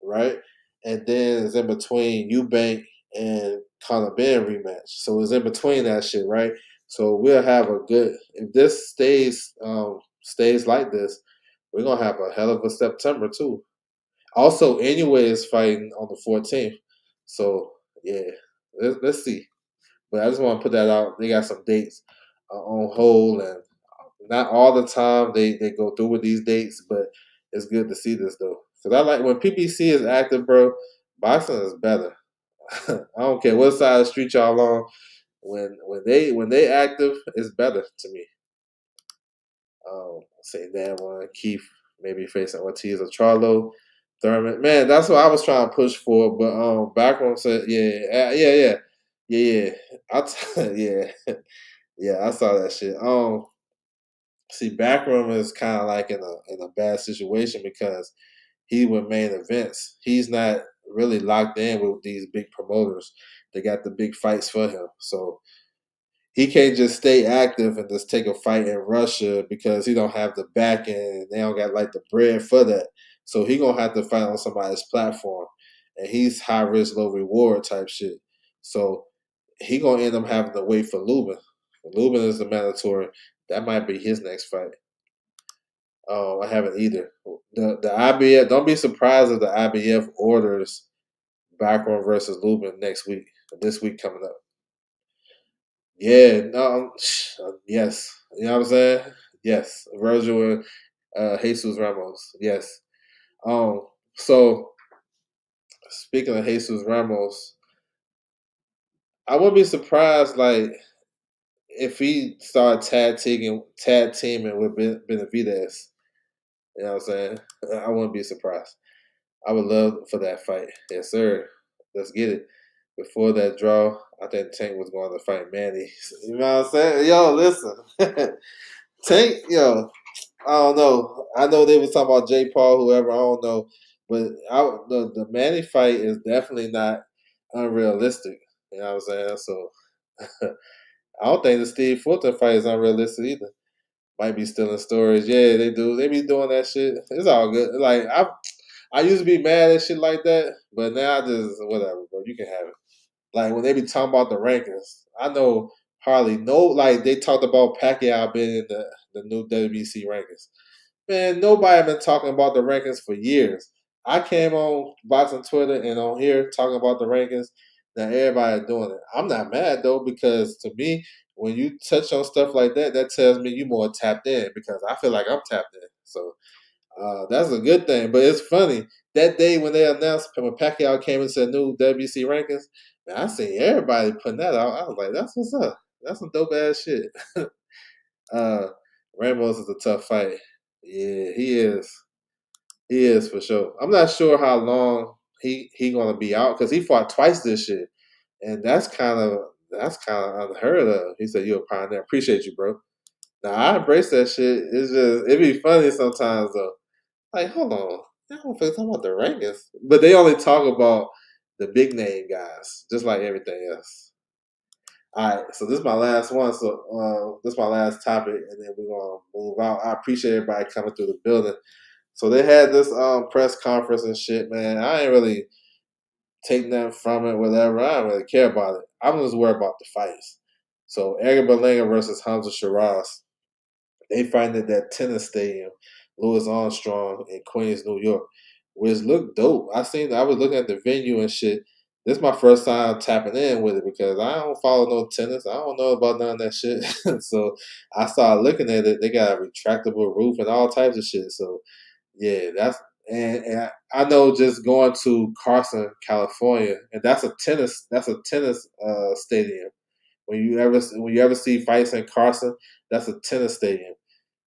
right? And then it's in between Eubank and Conor Ben rematch. So it's in between that shit, right? So we'll have a good if this stays like this, we're gonna have a hell of a September too. Also, Anyway is fighting on the 14th. So yeah, let's see. But I just want to put that out. They got some dates on hold, and not all the time they go through with these dates, but it's good to see this though. Cause I like when PBC is active, bro. Boxing is better. I don't care what side of the street y'all on. When they active, it's better to me. Say that one. Keith maybe facing Ortiz or Charlo. Thurman. Man, that's what I was trying to push for. But background said, yeah. Yeah. Yeah, I saw that shit. See, Backroom is kind of like in a bad situation because he with main events. He's not really locked in with these big promoters. They got the big fights for him, so he can't just stay active and just take a fight in Russia because he don't have the backing and they don't got like the bread for that. So he gonna have to fight on somebody's platform, and he's high risk, low reward type shit. So he gonna end up having to wait for Lubin. Lubin is the mandatory. That might be his next fight. Oh, I haven't either. The IBF. Don't be surprised if the IBF orders Backward versus Lubin next week. This week coming up. Yeah, no, yes. You know what I'm saying? Yes. Virgil and Jesus Ramos. Yes. Um, so speaking of Jesus Ramos, I wouldn't be surprised like if he started tag teaming with Benavidez. You know what I'm saying? I wouldn't be surprised. I would love for that fight. Yes, sir. Let's get it. Before that draw, I think Tank was going to fight Manny. You know what I'm saying? Yo, listen. Tank, yo, I don't know. I know they was talking about Jay Paul, whoever. I don't know, but the Manny fight is definitely not unrealistic. You know what I'm saying? So I don't think the Steve Fulton fight is unrealistic either. Might be still in storage. Yeah, they do. They be doing that shit. It's all good. Like I used to be mad at shit like that, but now I just whatever, bro. You can have it. Like when they be talking about the rankings, I know hardly no. Like they talked about Pacquiao being in the new WBC rankings. Man, nobody been talking about the rankings for years. I came on boxing Twitter and on here talking about the rankings. Now everybody doing it. I'm not mad though because to me, when you touch on stuff like that, that tells me you more tapped in because I feel like I'm tapped in. So that's a good thing. But it's funny that day when they announced when Pacquiao came and said new WBC rankings. Man, I seen everybody putting that out. I was like, that's what's up. That's some dope ass shit. uh, Ramos is a tough fight. Yeah, he is. He is for sure. I'm not sure how long he gonna be out because he fought twice this year, and that's kind of unheard of. He said, "You're a pioneer. Appreciate you, bro." Now I embrace that shit. It's just it be funny sometimes though. Like, hold on, I don't think talking about the rankings, but they only talk about the big name guys, just like everything else. All right, so this is my last one. So this is my last topic, and then we're gonna move out. I appreciate everybody coming through the building. So they had this press conference and shit, man. I ain't really take nothing from it, whatever. I don't really care about it. I'm just worried about the fights. So Edgar Berlanga versus Hamza Shiraz. They fighting at that tennis stadium, Louis Armstrong in Queens, New York, which looked dope. I was looking at the venue and shit. This is my first time tapping in with it because I don't follow no tennis. I don't know about none of that shit. So I started looking at it. They got a retractable roof and all types of shit. So yeah, and I know just going to Carson, California, and that's a tennis stadium. When you ever see fights in Carson, that's a tennis stadium.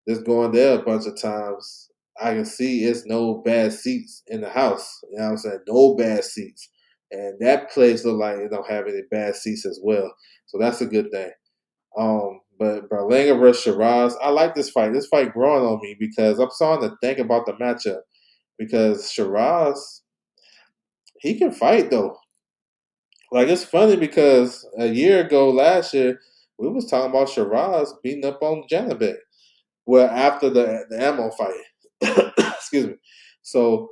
Just going there a bunch of times, I can see it's no bad seats in the house. You know what I'm saying? No bad seats. And that place look like it don't have any bad seats as well. So that's a good thing. But Berlanga versus Shiraz, I like this fight. This fight growing on me because I'm starting to think about the matchup. Because Shiraz, he can fight though. Like it's funny because a year ago, last year, we was talking about Shiraz beating up on Janabek. Well, after the ammo fight, excuse me. So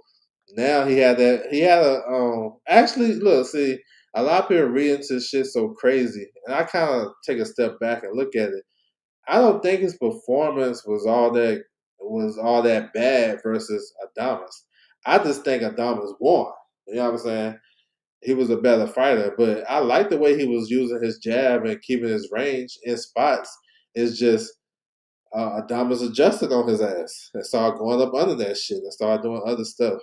now he had a actually look, see, a lot of people read into shit so crazy, and I kind of take a step back and look at it. I don't think his performance was all that bad versus Adamas. I just think Adamas won. You know what I'm saying? He was a better fighter, but I like the way he was using his jab and keeping his range in spots. It's just Adamas adjusted on his ass and started going up under that shit and started doing other stuff.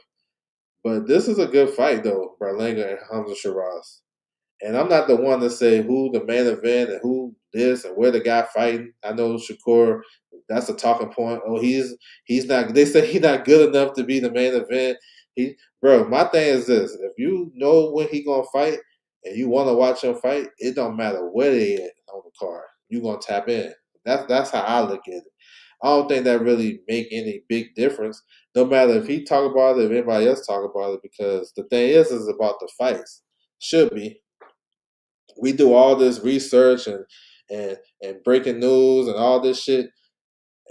But this is a good fight though, Berlanga and Hamza Shiraz. And I'm not the one to say who the main event and who this and where the guy fighting. I know Shakur, that's a talking point. Oh, he's not. They say he's not good enough to be the main event. Bro, my thing is this: if you know when he gonna fight and you want to watch him fight, it don't matter where they at on the card. You gonna tap in. That's how I look at it. I don't think that really make any big difference. No matter if he talk about it, if anybody else talk about it, because the thing is about the fights. Should be we do all this research and breaking news and all this shit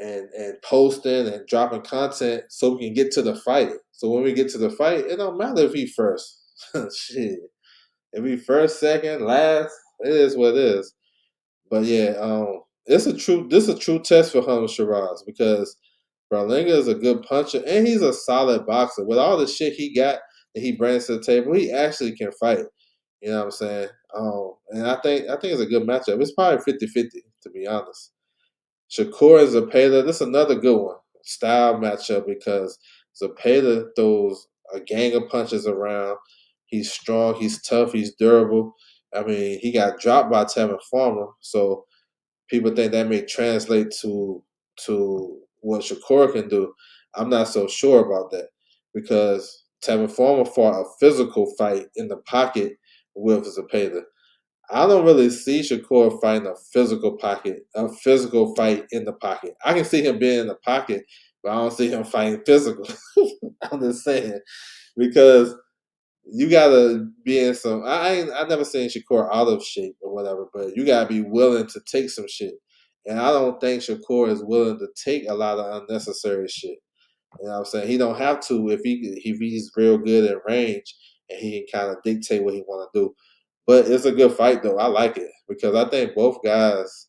and posting and dropping content so we can get to the fight. So when we get to the fight, it don't matter if he first. Shit. If he first, second, last, it is what it is. But yeah, this is a true test for Hunter Shiraz because Berlinga is a good puncher and he's a solid boxer. With all the shit he got that he brings to the table, he actually can fight. You know what I'm saying? And I think it's a good matchup. It's probably 50-50, to be honest. Shakur and Zapata, this is another good one. Style matchup because Zapata throws a gang of punches around. He's strong, he's tough, he's durable. I mean, he got dropped by Tevin Farmer, so people think that may translate to what Shakur can do. I'm not so sure about that because Tevin Farmer fought a physical fight in the pocket with Zapata. I don't really see Shakur fighting a physical fight in the pocket. I can see him being in the pocket, but I don't see him fighting physical. I'm just saying because you gotta be in some. I never seen Shakur out of shape or whatever, but you gotta be willing to take some shit. And I don't think Shakur is willing to take a lot of unnecessary shit. You know what I'm saying? He don't have to if he's real good at range and he can kind of dictate what he want to do. But it's a good fight though. I like it because I think both guys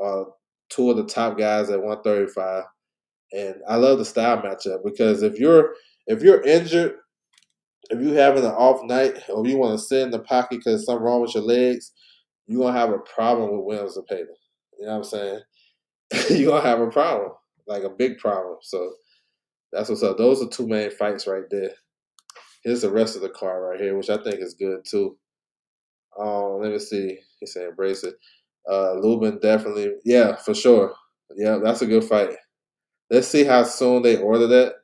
are two of the top guys at 135, and I love the style matchup because if you're injured, if you having an off night, or you want to sit in the pocket because something wrong with your legs, you're gonna have a problem with Williams and Payton. You know what I'm saying? You're gonna have a problem, like a big problem. So that's what's up. Those are two main fights right there. Here's the rest of the card right here, which I think is good too. Let me see. He said embrace it. Lubin definitely, yeah, for sure. Yeah, that's a good fight. Let's see how soon they order that.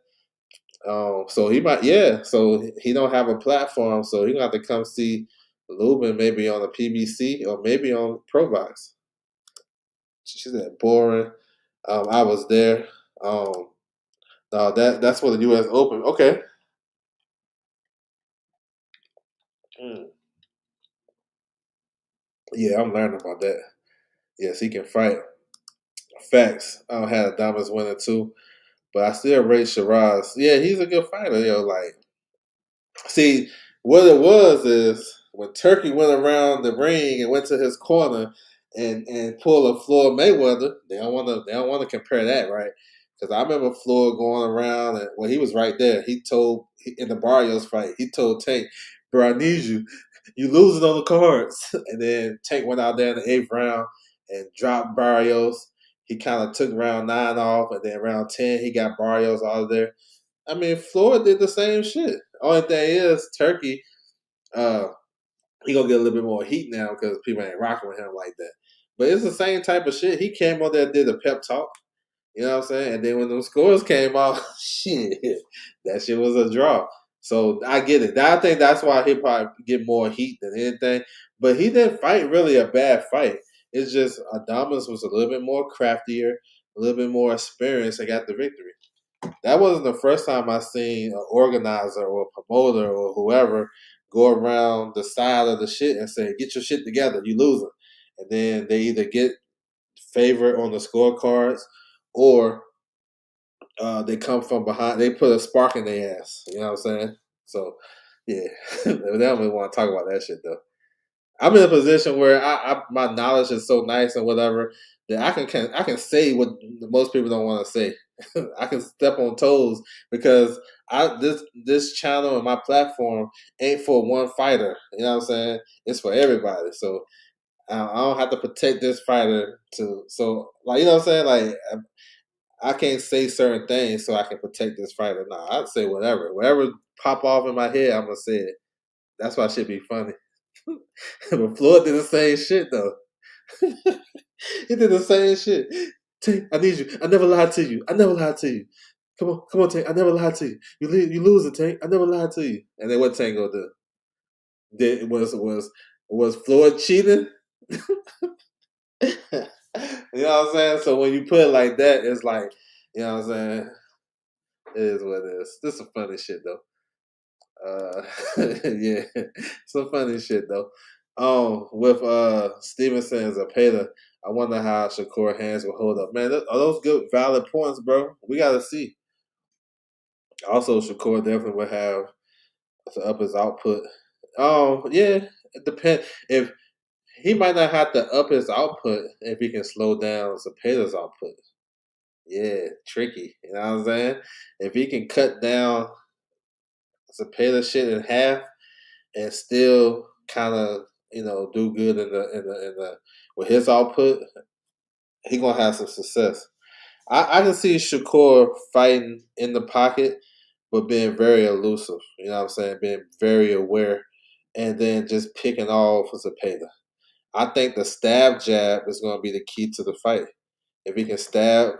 So he might, yeah. So he don't have a platform, so he gonna have to come see Lubin maybe on the PBC or maybe on ProBox. She said boring. I was there. Um, no, that's for the U.S. Open. Okay. Mm. Yeah, I'm learning about that. Yes, he can fight. Facts. I had a Adamas winner too, but I still rate Shiraz. Yeah, he's a good fighter. Like see, what it was is when Turkey went around the ring and went to his corner and pulled a Floyd Mayweather. They don't want to compare that, right? Because I remember Floyd going around and when he was right there, he told in the Barrios fight, he told Tank, "Bro, I need you. You losing on the cards." And then Tank went out there in the eighth round and dropped Barrios. He kind of took round 9 off, and then round 10 he got Barrios out of there. I mean, Floyd did the same shit. Only thing is, Turkey, uh, he gonna get a little bit more heat now because people ain't rocking with him like that. But it's the same type of shit. He came on there, did a pep talk. You know what I'm saying? And then when those scores came out, shit, that shit was a draw. So I get it. I think that's why he probably get more heat than anything. But he didn't fight really a bad fight. It's just Adamas was a little bit more craftier, a little bit more experienced, and got the victory. That wasn't the first time I seen an organizer or a promoter or whoever go around the side of the shit and say, "Get your shit together, you losing," and then they either get favored on the scorecards or they come from behind. They put a spark in their ass. You know what I'm saying? So yeah, they don't really want to talk about that shit though. I'm in a position where my knowledge is so nice and whatever that I can say what most people don't want to say. I can step on toes because this channel and my platform ain't for one fighter. You know what I'm saying? It's for everybody. So I don't have to protect this fighter to. So like you know what I'm saying? Like I can't say certain things so I can protect this fighter. Nah, I'd say whatever pop off in my head. I'm gonna say it. That's why it should be funny. But Floyd did the same shit though. He did the same shit. Tank, I need you. I never lied to you. I never lied to you. Come on, Tank. I never lied to you. You lose it, Tank. I never lied to you. And then what Tank gonna do? Did was Floyd cheating? You know what I'm saying? So when you put it like that, it's like, you know what I'm saying? It is what it is. This is some funny shit though. Yeah, some funny shit though. With Stevenson and Zapata, I wonder how Shakur hands will hold up. Man, are those good valid points, bro? We gotta see. Also, Shakur definitely would have to up his output. Yeah, it depends. If he might not have to up his output if he can slow down Zapata's output. Yeah, tricky. You know what I'm saying? If he can cut down Zapata shit in half and still kind of do good in the with his output, he gonna have some success. I can see Shakur fighting in the pocket, but being very elusive. You know what I'm saying? Being very aware, and then just picking off Zapata. I think the stab jab is going to be the key to the fight. If he can stab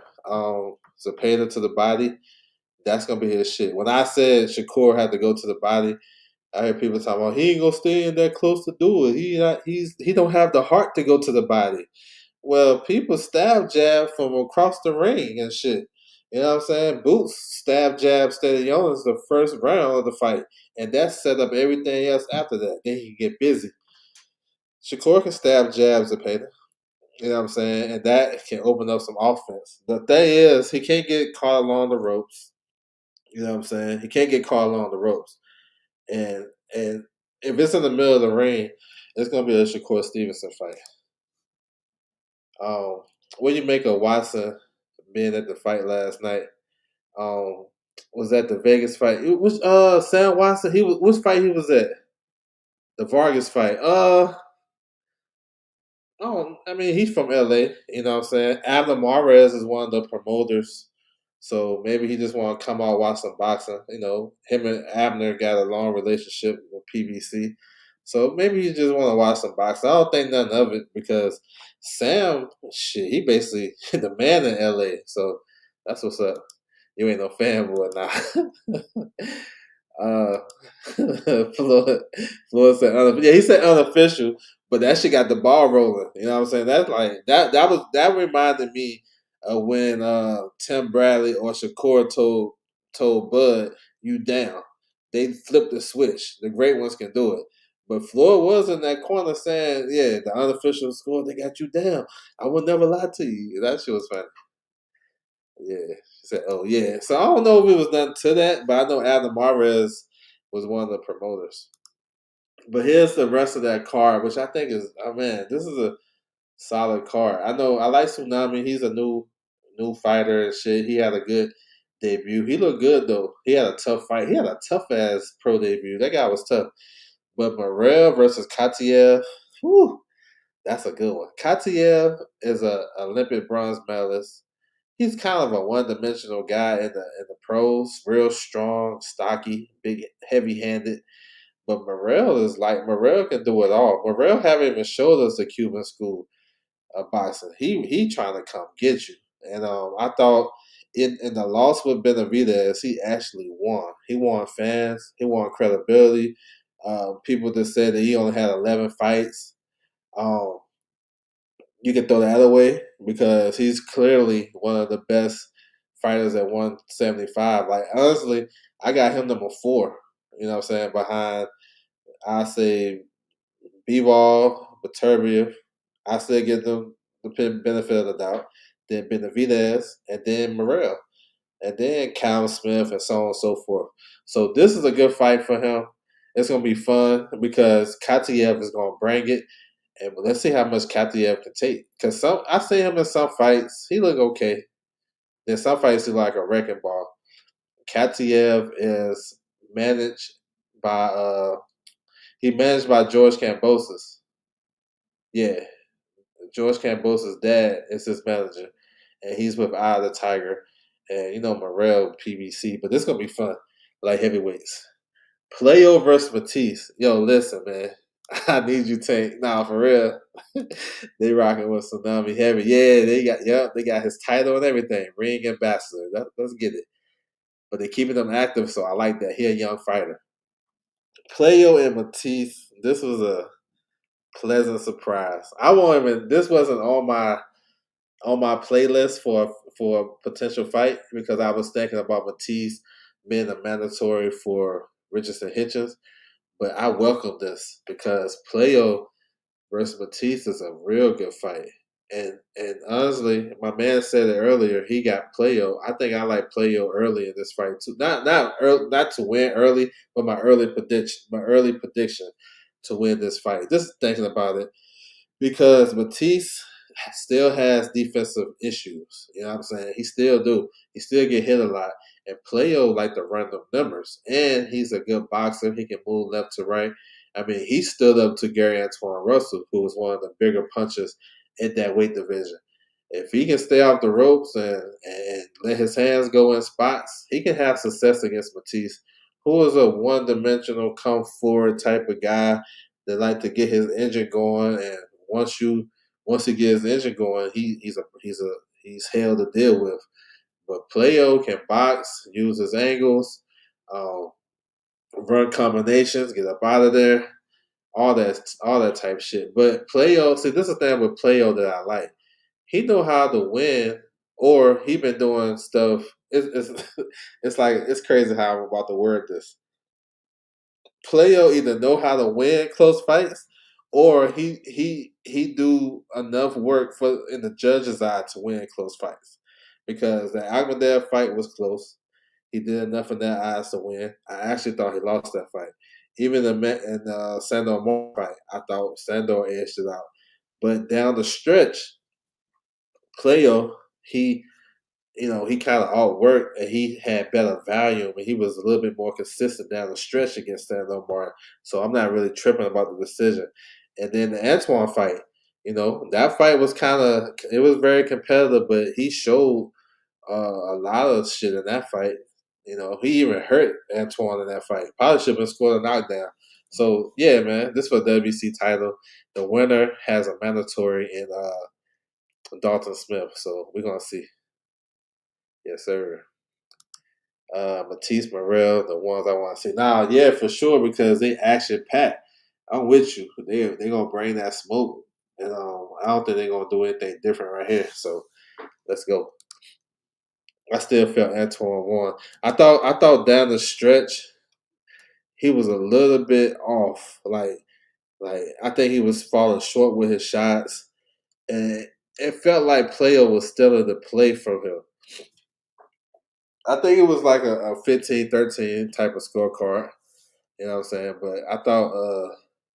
Zapata to the body, that's going to be his shit. When I said Shakur had to go to the body, I hear people talking about he ain't gonna stay in that close to do it. He don't have the heart to go to the body. Well, people stab jab from across the ring and shit. You know what I'm saying? Boots stab jab steady on is the first round of the fight, and that set up everything else after that. Then he can get busy. Shakur can stab jabs at Payton. You know what I'm saying? And that can open up some offense. The thing is, he can't get caught along the ropes. You know what I'm saying? He can't get caught along the ropes. And if it's in the middle of the ring, it's gonna be a Shakur Stevenson fight. Um, what do you make of Watson being at the fight last night? Um, was that the Vegas fight? Which Sam Watson? He was which fight he was at? The Vargas fight. Oh, I mean, he's from LA, you know what I'm saying? Abner Mares is one of the promoters. So maybe he just want to come out watch some boxing. You know, him and Abner got a long relationship with PBC. So maybe he just want to watch some boxing. I don't think nothing of it because Sam, shit, he basically the man in LA. So that's what's up. You ain't no fanboy now. uh, Floyd, Floyd said, yeah, he said unofficial, but that shit got the ball rolling. You know what I'm saying? That's like that reminded me of when Tim Bradley or Shakur told Bud, "You down." They flipped the switch. The great ones can do it. But Floyd was in that corner saying, "Yeah, the unofficial score, they got you down. I would never lie to you." That shit was funny. Yeah. She said, "Oh yeah." So I don't know if it was done to that, but I know Adam Mares was one of the promoters. But here's the rest of that card, which I think is, oh man, this is a solid card. I know I like Tsunami. He's a new fighter and shit. He had a good debut. He looked good though. He had a tough fight. He had a tough ass pro debut. That guy was tough. But Morel versus Katiev, whew, that's a good one. Katiev is a Olympic bronze medalist. He's kind of a one dimensional guy in the pros. Real strong, stocky, big, heavy handed. But Morel is like Morel can do it all. Morel haven't even showed us the Cuban school of boxing. He trying to come get you. And I thought in the loss with Benavidez, he actually won. He won fans. He won credibility. People that said that he only had 11 fights. Um, you can throw that away because he's clearly one of the best fighters at 175. Like honestly, I got him number 4. You know what I'm saying? Behind I say Bivol, Beterbiev. I still give them the benefit of the doubt. Then Benavidez, and then Morel, and then Callum Smith, and so on and so forth. So this is a good fight for him. It's gonna be fun because Katiev is gonna bring it, and let's see how much Katiev can take. Because some I see him in some fights, he look okay. Then some fights he like a wrecking ball. Katiev is managed by he managed by George Kambosos. Yeah, George Kambosos' dad is his manager, and he's with Eye of the Tiger, and you know Morel PBC. But this gonna be fun, like heavyweights. Playo versus Matisse. Yo, listen, man. I need you take nah for real. They rocking with Tsunami Heavy. Yeah, they got his title and everything. Ring ambassador. Let's get it. But they keeping him active, so I like that. He a young fighter. Playo and Matisse. This was a pleasant surprise. I won't even. This wasn't on my playlist for a potential fight because I was thinking about Matisse being a mandatory for Richardson Hitchens. But I welcome this because Playo versus Matisse is a real good fight. And honestly, my man said it earlier. He got Playo. I think I like Playo early in this fight too. Not to win early, but my early prediction to win this fight. Just thinking about it because Matisse still has defensive issues. You know what I'm saying? He still do. He still get hit a lot. And Playo like to run them numbers. And he's a good boxer. He can move left to right. I mean, he stood up to Gary Antoine Russell, who was one of the bigger punchers in that weight division. If he can stay off the ropes and let his hands go in spots, he can have success against Matisse, who is a one dimensional come forward type of guy that like to get his engine going. And once he gets his engine going, he's hell to deal with. But Playo can box, use his angles, um, run combinations, get up out of there, all that type shit. But Playo, see, this is the thing with Playo that I like. He know how to win, or he been doing stuff. It's it's like it's crazy how I'm about to word this. Playo either know how to win close fights, or he do enough work for in the judge's eye to win close fights. Because the Agmadev fight was close. He did enough in their eyes to win. I actually thought he lost that fight. Even the Sandor Moore fight, I thought Sandor edged it out. But down the stretch, Playo, he kind of outworked and he had better volume and he was a little bit more consistent down the stretch against Sandor Martin. So I'm not really tripping about the decision. And then the Antoine fight, that fight was it was very competitive, but he showed a lot of shit in that fight. He even hurt Antoine in that fight. Probably should have been scored a knockdown. So yeah, man, this for the WC title. The winner has a mandatory in Dalton Smith. So we're gonna see. Yes, sir. Matisse Morrell, the ones I want to see. Now, yeah, for sure, because they action packed. I'm with you. They gonna bring that smoke, and I don't think they're gonna do anything different right here. So let's go. I still felt Antoine won. I thought down the stretch he was a little bit off. Like I think he was falling short with his shots, and it felt like player was still in the play from him. I think it was like a 15-13 type of scorecard. You know what I'm saying? But I thought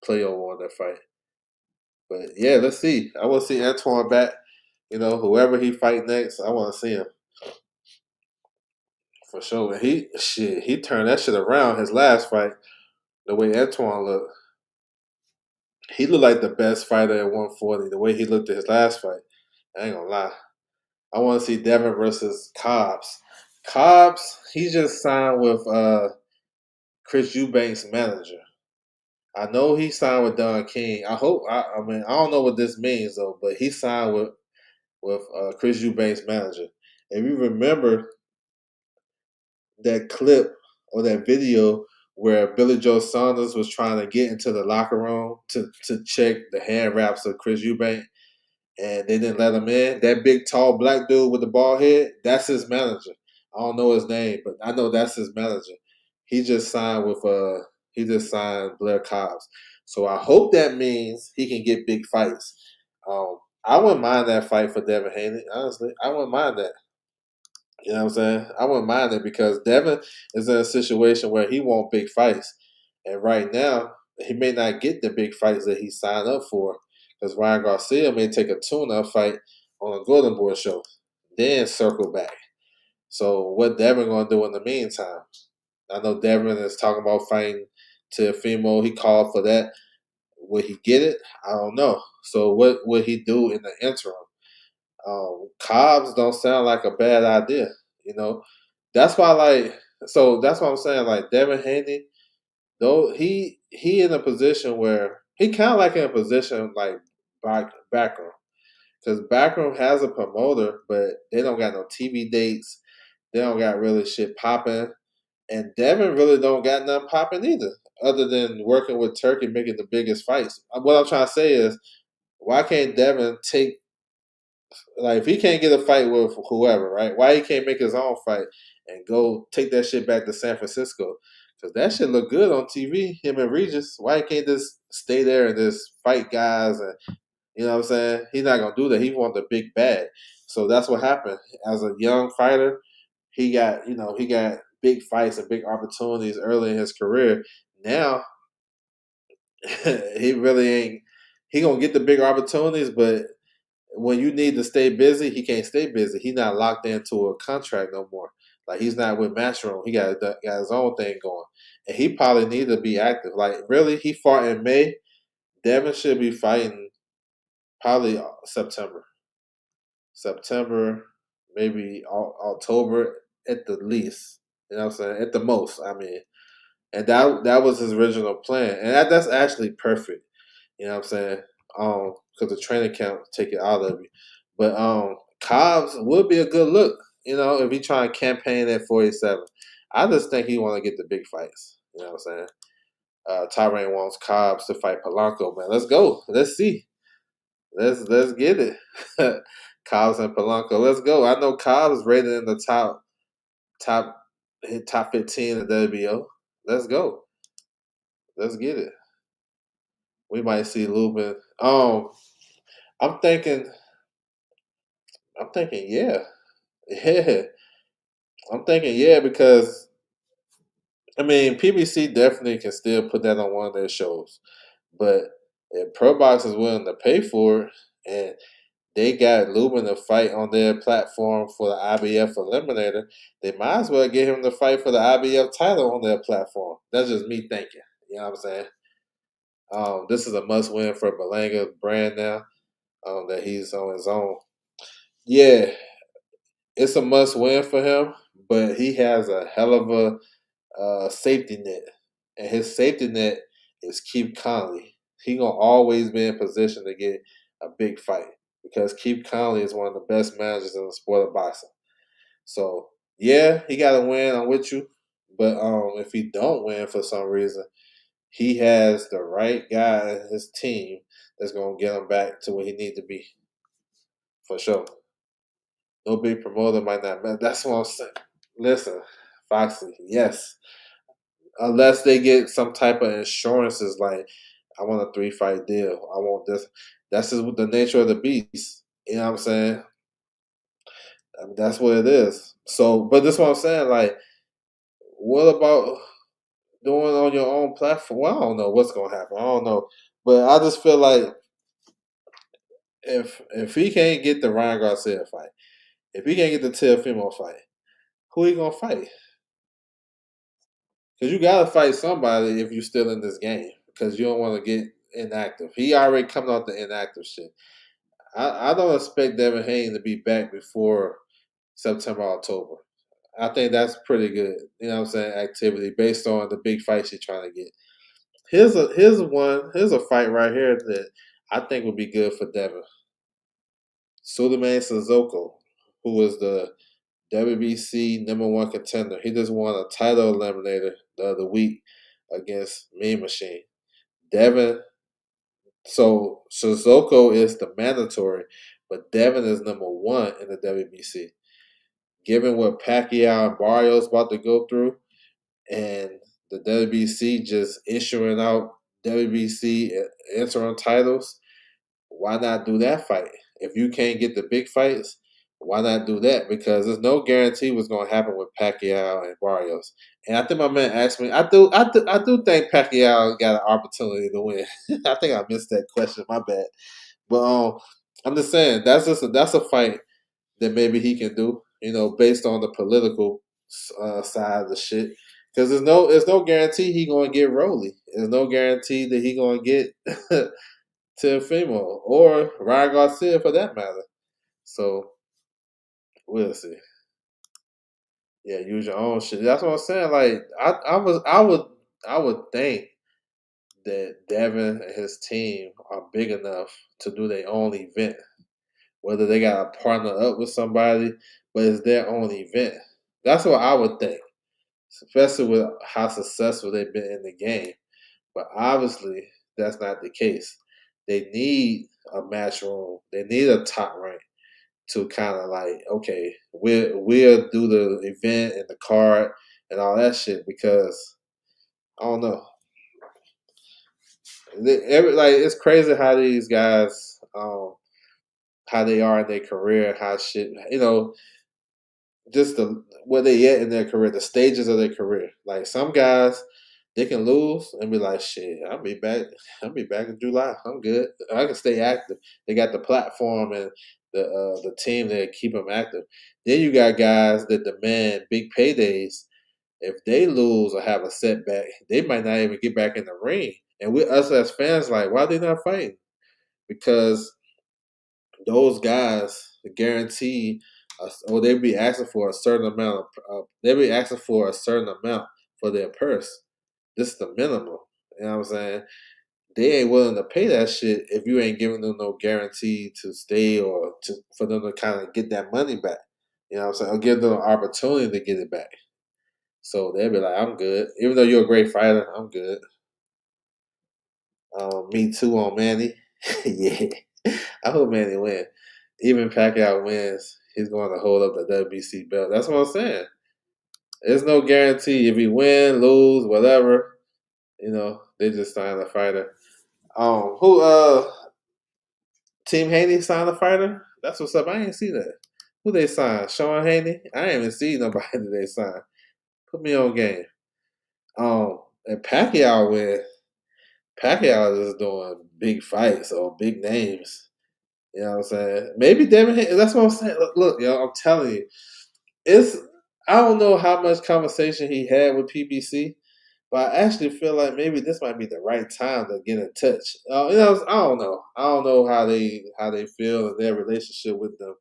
player won that fight. But yeah, let's see. I want to see Antoine back. You know, whoever he fight next, I want to see him for sure. And he turned that shit around his last fight. The way Antoine looked, he looked like the best fighter at 140. The way he looked at his last fight, I ain't gonna lie. I want to see Devin versus Cobbs. Cobbs, he just signed with Chris Eubanks' manager. I know he signed with Don King. I mean, I don't know what this means though, but he signed with Chris Eubanks' manager. If you remember that clip or that video where Billy Joe Saunders was trying to get into the locker room to check the hand wraps of Chris Eubanks, and they didn't let him in. That big, tall, black dude with the bald head, that's his manager. I don't know his name, but I know that's his manager. He just signed with he just signed Blair Cobbs. So I hope that means he can get big fights. I wouldn't mind that fight for Devin Haney. Honestly, I wouldn't mind that. You know what I'm saying? I wouldn't mind it because Devin is in a situation where he wants big fights. And right now, he may not get the big fights that he signed up for because Ryan Garcia may take a tune-up fight on a Golden Boy show, then circle back. So what Devin going to do in the meantime? I know Devin is talking about fighting Teofimo. He called for that. Will he get it? I don't know. So what would he do in the interim? Cobbs don't sound like a bad idea. You know, that's why that's what I'm saying. Like Devin Haney, though he in a position where he kind of like in a position like Backroom because Backroom has a promoter, but they don't got no TV dates. They don't got really shit popping, and Devin really don't got nothing popping either, other than working with Turkey making the biggest fights. What I'm trying to say is, why can't Devin take like if he can't get a fight with whoever, right? Why he can't make his own fight and go take that shit back to San Francisco? Because that shit look good on TV. Him and Regis. Why he can't just stay there and just fight guys? And you know what I'm saying? He's not gonna do that. He wants the big bag. So that's what happened. As a young fighter, he got big fights and big opportunities early in his career. Now he really ain't. He gonna get the big opportunities, but when you need to stay busy, he can't stay busy. He's not locked into a contract no more. Like he's not with Matchroom. He got his own thing going, and he probably need to be active. Like really, he fought in May. Devin should be fighting probably September, maybe October at the least. You know what I'm saying? At the most, I mean, and that was his original plan, and that's actually perfect. You know what I'm saying? Because the training camp take it out of you. But Cobbs would be a good look, you know, if he try and campaign at 47. I just think he want to get the big fights. You know what I'm saying? Tyran wants Cobbs to fight Polanco, man. Let's go. Let's see. Let's get it. Cobbs and Polanco. Let's go. I know Cobbs rated in the top top 15 of WBO. Let's go. Let's get it. We might see Lubin. I'm thinking yeah. Yeah. I'm thinking yeah because I mean PBC definitely can still put that on one of their shows. But if Pro Box is willing to pay for it and they got Lubin to fight on their platform for the IBF Eliminator, they might as well get him to fight for the IBF title on their platform. That's just me thinking. You know what I'm saying? This is a must win for Belanga's brand now. That he's on his own. Yeah, it's a must win for him, but he has a hell of a safety net, and his safety net is Keith Conley. He gonna always be in position to get a big fight because Keith Conley is one of the best managers in the sport of boxing. So Yeah, he got to win. I'm with you, but if he don't win for some reason, he has the right guy in his team that's gonna get him back to where he need to be for sure. No big promoter might not matter. That's what I'm saying. Listen, Foxy, yes, unless they get some type of insurances like I want a 3-fight deal. I want this. That's just the nature of the beast. You know what I'm saying? I mean, that's what it is. So, but this is what I'm saying. Like, what about doing on your own platform? Well, I don't know what's gonna happen. I don't know, but I just feel like if he can't get the Ryan Garcia fight, if he can't get the Teofimo fight, who he gonna fight? Because you gotta fight somebody if you're still in this game. Because you don't want to get inactive. He already coming off the inactive shit. I don't expect Devin Haney to be back before September, October. I think that's pretty good. You know what I'm saying? Activity based on the big fights you're trying to get. Here's a fight right here that I think would be good for Devin. Suleiman Sissoko, who is the WBC #1 contender. He just won a title eliminator the other week against Mean Machine. Devin, so Sissoko is the mandatory, but Devin is #1 in the WBC. Given what Pacquiao and Barrios about to go through, and the WBC just issuing out WBC interim titles, why not do that fight? If you can't get the big fights, why not do that? Because there's no guarantee what's going to happen with Pacquiao and Barrios. And I think my man asked me, I do think Pacquiao got an opportunity to win. I think I missed that question. My bad. But I'm just saying that's a fight that maybe he can do. You know, based on the political side of the shit. Because there's no guarantee he gonna get Rolly. There's no guarantee that he gonna get Teofimo or Ryan Garcia for that matter. So we'll see. Yeah, use your own shit. That's what I'm saying. Like I would think that Devin and his team are big enough to do their own event. Whether they got to partner up with somebody, but it's their own event. That's what I would think, especially with how successful they've been in the game. But obviously, that's not the case. They need a match room. They need a top rank to kind of like, okay, we'll do the event and the card and all that shit because I don't know. Like it's crazy how these guys, how they are in their career, how shit, just where they at in their career, the stages of their career. Like some guys, they can lose and be like, "Shit, I'll be back. I'll be back in July. I'm good. I can stay active." They got the platform and the team that keep them active. Then you got guys that demand big paydays. If they lose or have a setback, they might not even get back in the ring. And we us as fans, like, why they not fighting? Because those guys guarantee, or they be asking for a certain amount they be asking for a certain amount for their purse. This is the minimum. You know what I'm saying? They ain't willing to pay that shit if you ain't giving them no guarantee to stay or for them to kind of get that money back. You know what I'm saying? Or give them an opportunity to get it back. So they'll be like, I'm good. Even though you're a great fighter, I'm good. Me too on Manny. Yeah. I hope Manny win. Even Pacquiao wins, he's going to hold up the WBC belt. That's what I'm saying. There's no guarantee if he win, lose, whatever. They just sign a fighter. Who Team Haney signed a fighter? That's what's up. I ain't see that. Who they signed? Sean Haney? I ain't even see nobody that they signed. Put me on game. And Pacquiao win. Pacquiao is doing big fights or big names. You know what I'm saying? Maybe Devin. That's what I'm saying. Look, yo, I'm telling you, it's. I don't know how much conversation he had with PBC, but I actually feel like maybe this might be the right time to get in touch. I don't know. I don't know how they feel in their relationship with them,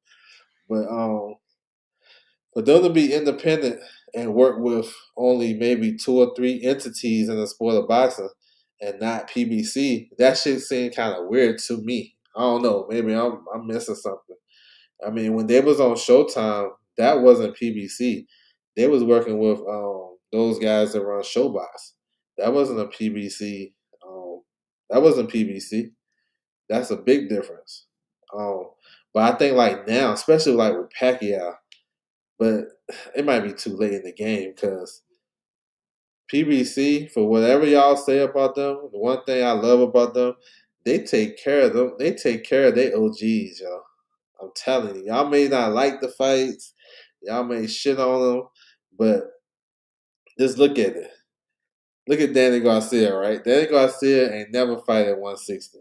but for them to be independent and work with only maybe 2 or 3 entities in the sport of boxing and not PBC, that shit seemed kind of weird to me. I don't know. Maybe I'm missing something. I mean, when they was on Showtime, that wasn't PBC. they was working with those guys that run Showbox. That wasn't a PBC. That wasn't PBC. That's a big difference. But I think like now, especially like with Pacquiao, but it might be too late in the game because PBC, for whatever y'all say about them, the one thing I love about them, they take care of them. They take care of their OGs, yo. I'm telling you, y'all may not like the fights, y'all may shit on them, but just look at it. Look at Danny Garcia, right? Danny Garcia ain't never fight at 160.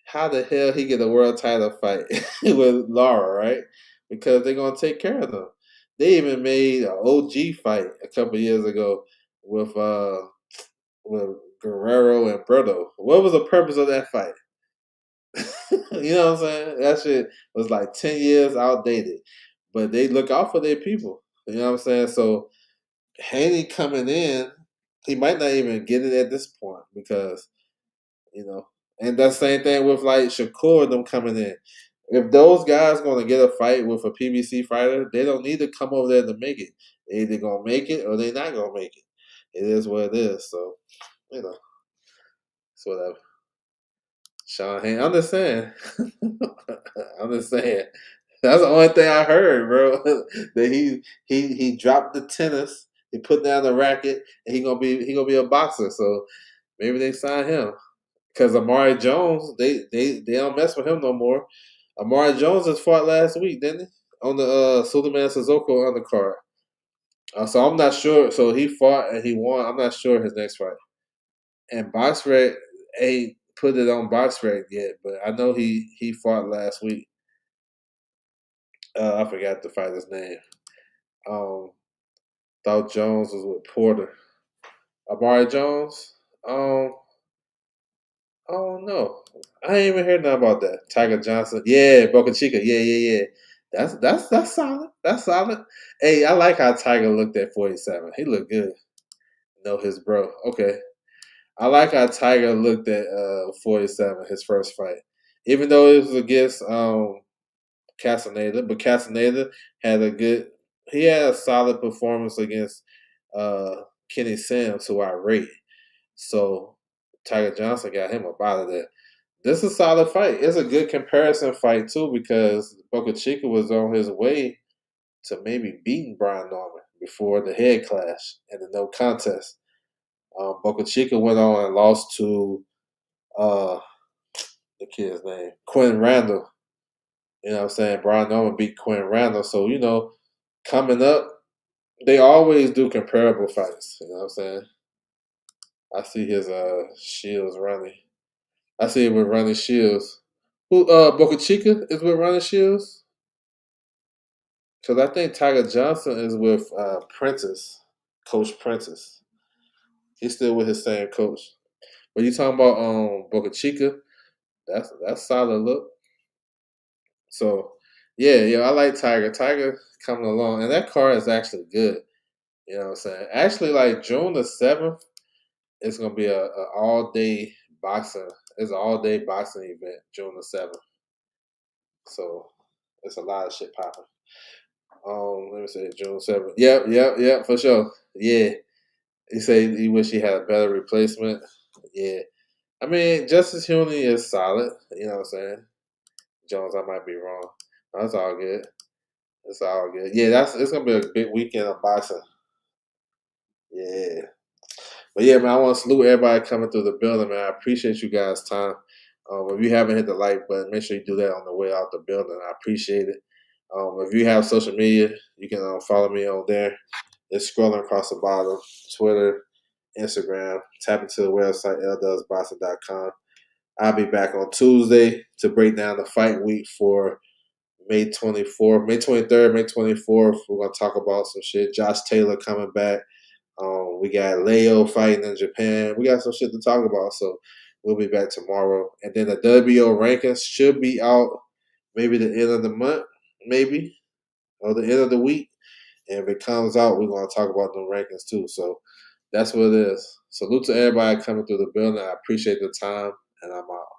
How the hell he get a world title fight with Lara, right? Because they're gonna take care of them. They even made an OG fight a couple years ago with Guerrero and Brito. What was the purpose of that fight? You know what I'm saying? That shit was like 10 years outdated. But they look out for their people. You know what I'm saying? So Haney coming in, he might not even get it at this point because, you know, and that same thing with like Shakur them coming in. If those guys gonna get a fight with a PBC fighter, they don't need to come over there to make it. They either gonna make it or they not gonna make it. It is what it is. So, you know, it's whatever. Sean Hayes. I'm just saying. I'm just saying. That's the only thing I heard, bro. That he dropped the tennis, he put down the racket, and he gonna be a boxer. So maybe they sign him because Amari Jones, they don't mess with him no more. Amari Jones just fought last week, didn't he? On the Suleiman Sissoko undercard. So I'm not sure. So he fought and he won. I'm not sure his next fight. And BoxRec ain't put it on BoxRec yet, but I know he fought last week. I forgot the fighter's name. Um, thought Jones was with Porter. Amari Jones. Um, I don't know. I ain't even heard nothing about that. Tiger Johnson. Yeah, Boca Chica. Yeah. That's solid. That's solid. Hey, I like how Tiger looked at 47. He looked good. Know his bro. Okay. I like how Tiger looked at 47, his first fight. Even though it was against Castaneda, but Castaneda had he had a solid performance against uh, Kenny Sims, who I rate. So Tiger Johnson got him up out of there. This is a solid fight. It's a good comparison fight too because Boca Chica was on his way to maybe beating Brian Norman before the head clash and the no contest. Boca Chica went on and lost to uh, the kid's name, Quinn Randall. You know what I'm saying? Brian Norman beat Quinn Randall. So, coming up, they always do comparable fights. You know what I'm saying? I see his Shields running. I see it with Running Shields. Who Boca Chica is with Running Shields? Because I think Tiger Johnson is with Prentice, Coach Prentice. He's still with his same coach. But you talking about Boca Chica, that's solid look. So yeah, I like Tiger. Tiger coming along. And that card is actually good. You know what I'm saying? Actually, like June the 7th, it's gonna be a all day boxing. It's an all day boxing event, June the 7th. So it's a lot of shit popping. Let me say June 7th. Yep, for sure. Yeah. He said he wish he had a better replacement. Yeah. I mean, Justice Huey is solid. You know what I'm saying? Jones, I might be wrong. That's all good. It's all good. Yeah, it's gonna be a big weekend of boxing. Yeah. But yeah, man, I want to salute everybody coming through the building, man. I appreciate you guys' time. If you haven't hit the like button, make sure you do that on the way out the building. I appreciate it. If you have social media, you can follow me on there. It's scrolling across the bottom. Twitter, Instagram. Tap into the website, ldusboxing.com. I'll be back on Tuesday to break down the fight week for May 24th, May 23rd, May 24th. We're going to talk about some shit. Josh Taylor coming back. We got Leo fighting in Japan. We got some shit to talk about. So we'll be back tomorrow. And then the WBO rankings should be out maybe the end of the month, maybe, or the end of the week. And if it comes out, we're going to talk about the rankings too. So that's what it is. Salute to everybody coming through the building. I appreciate the time, and I'm out.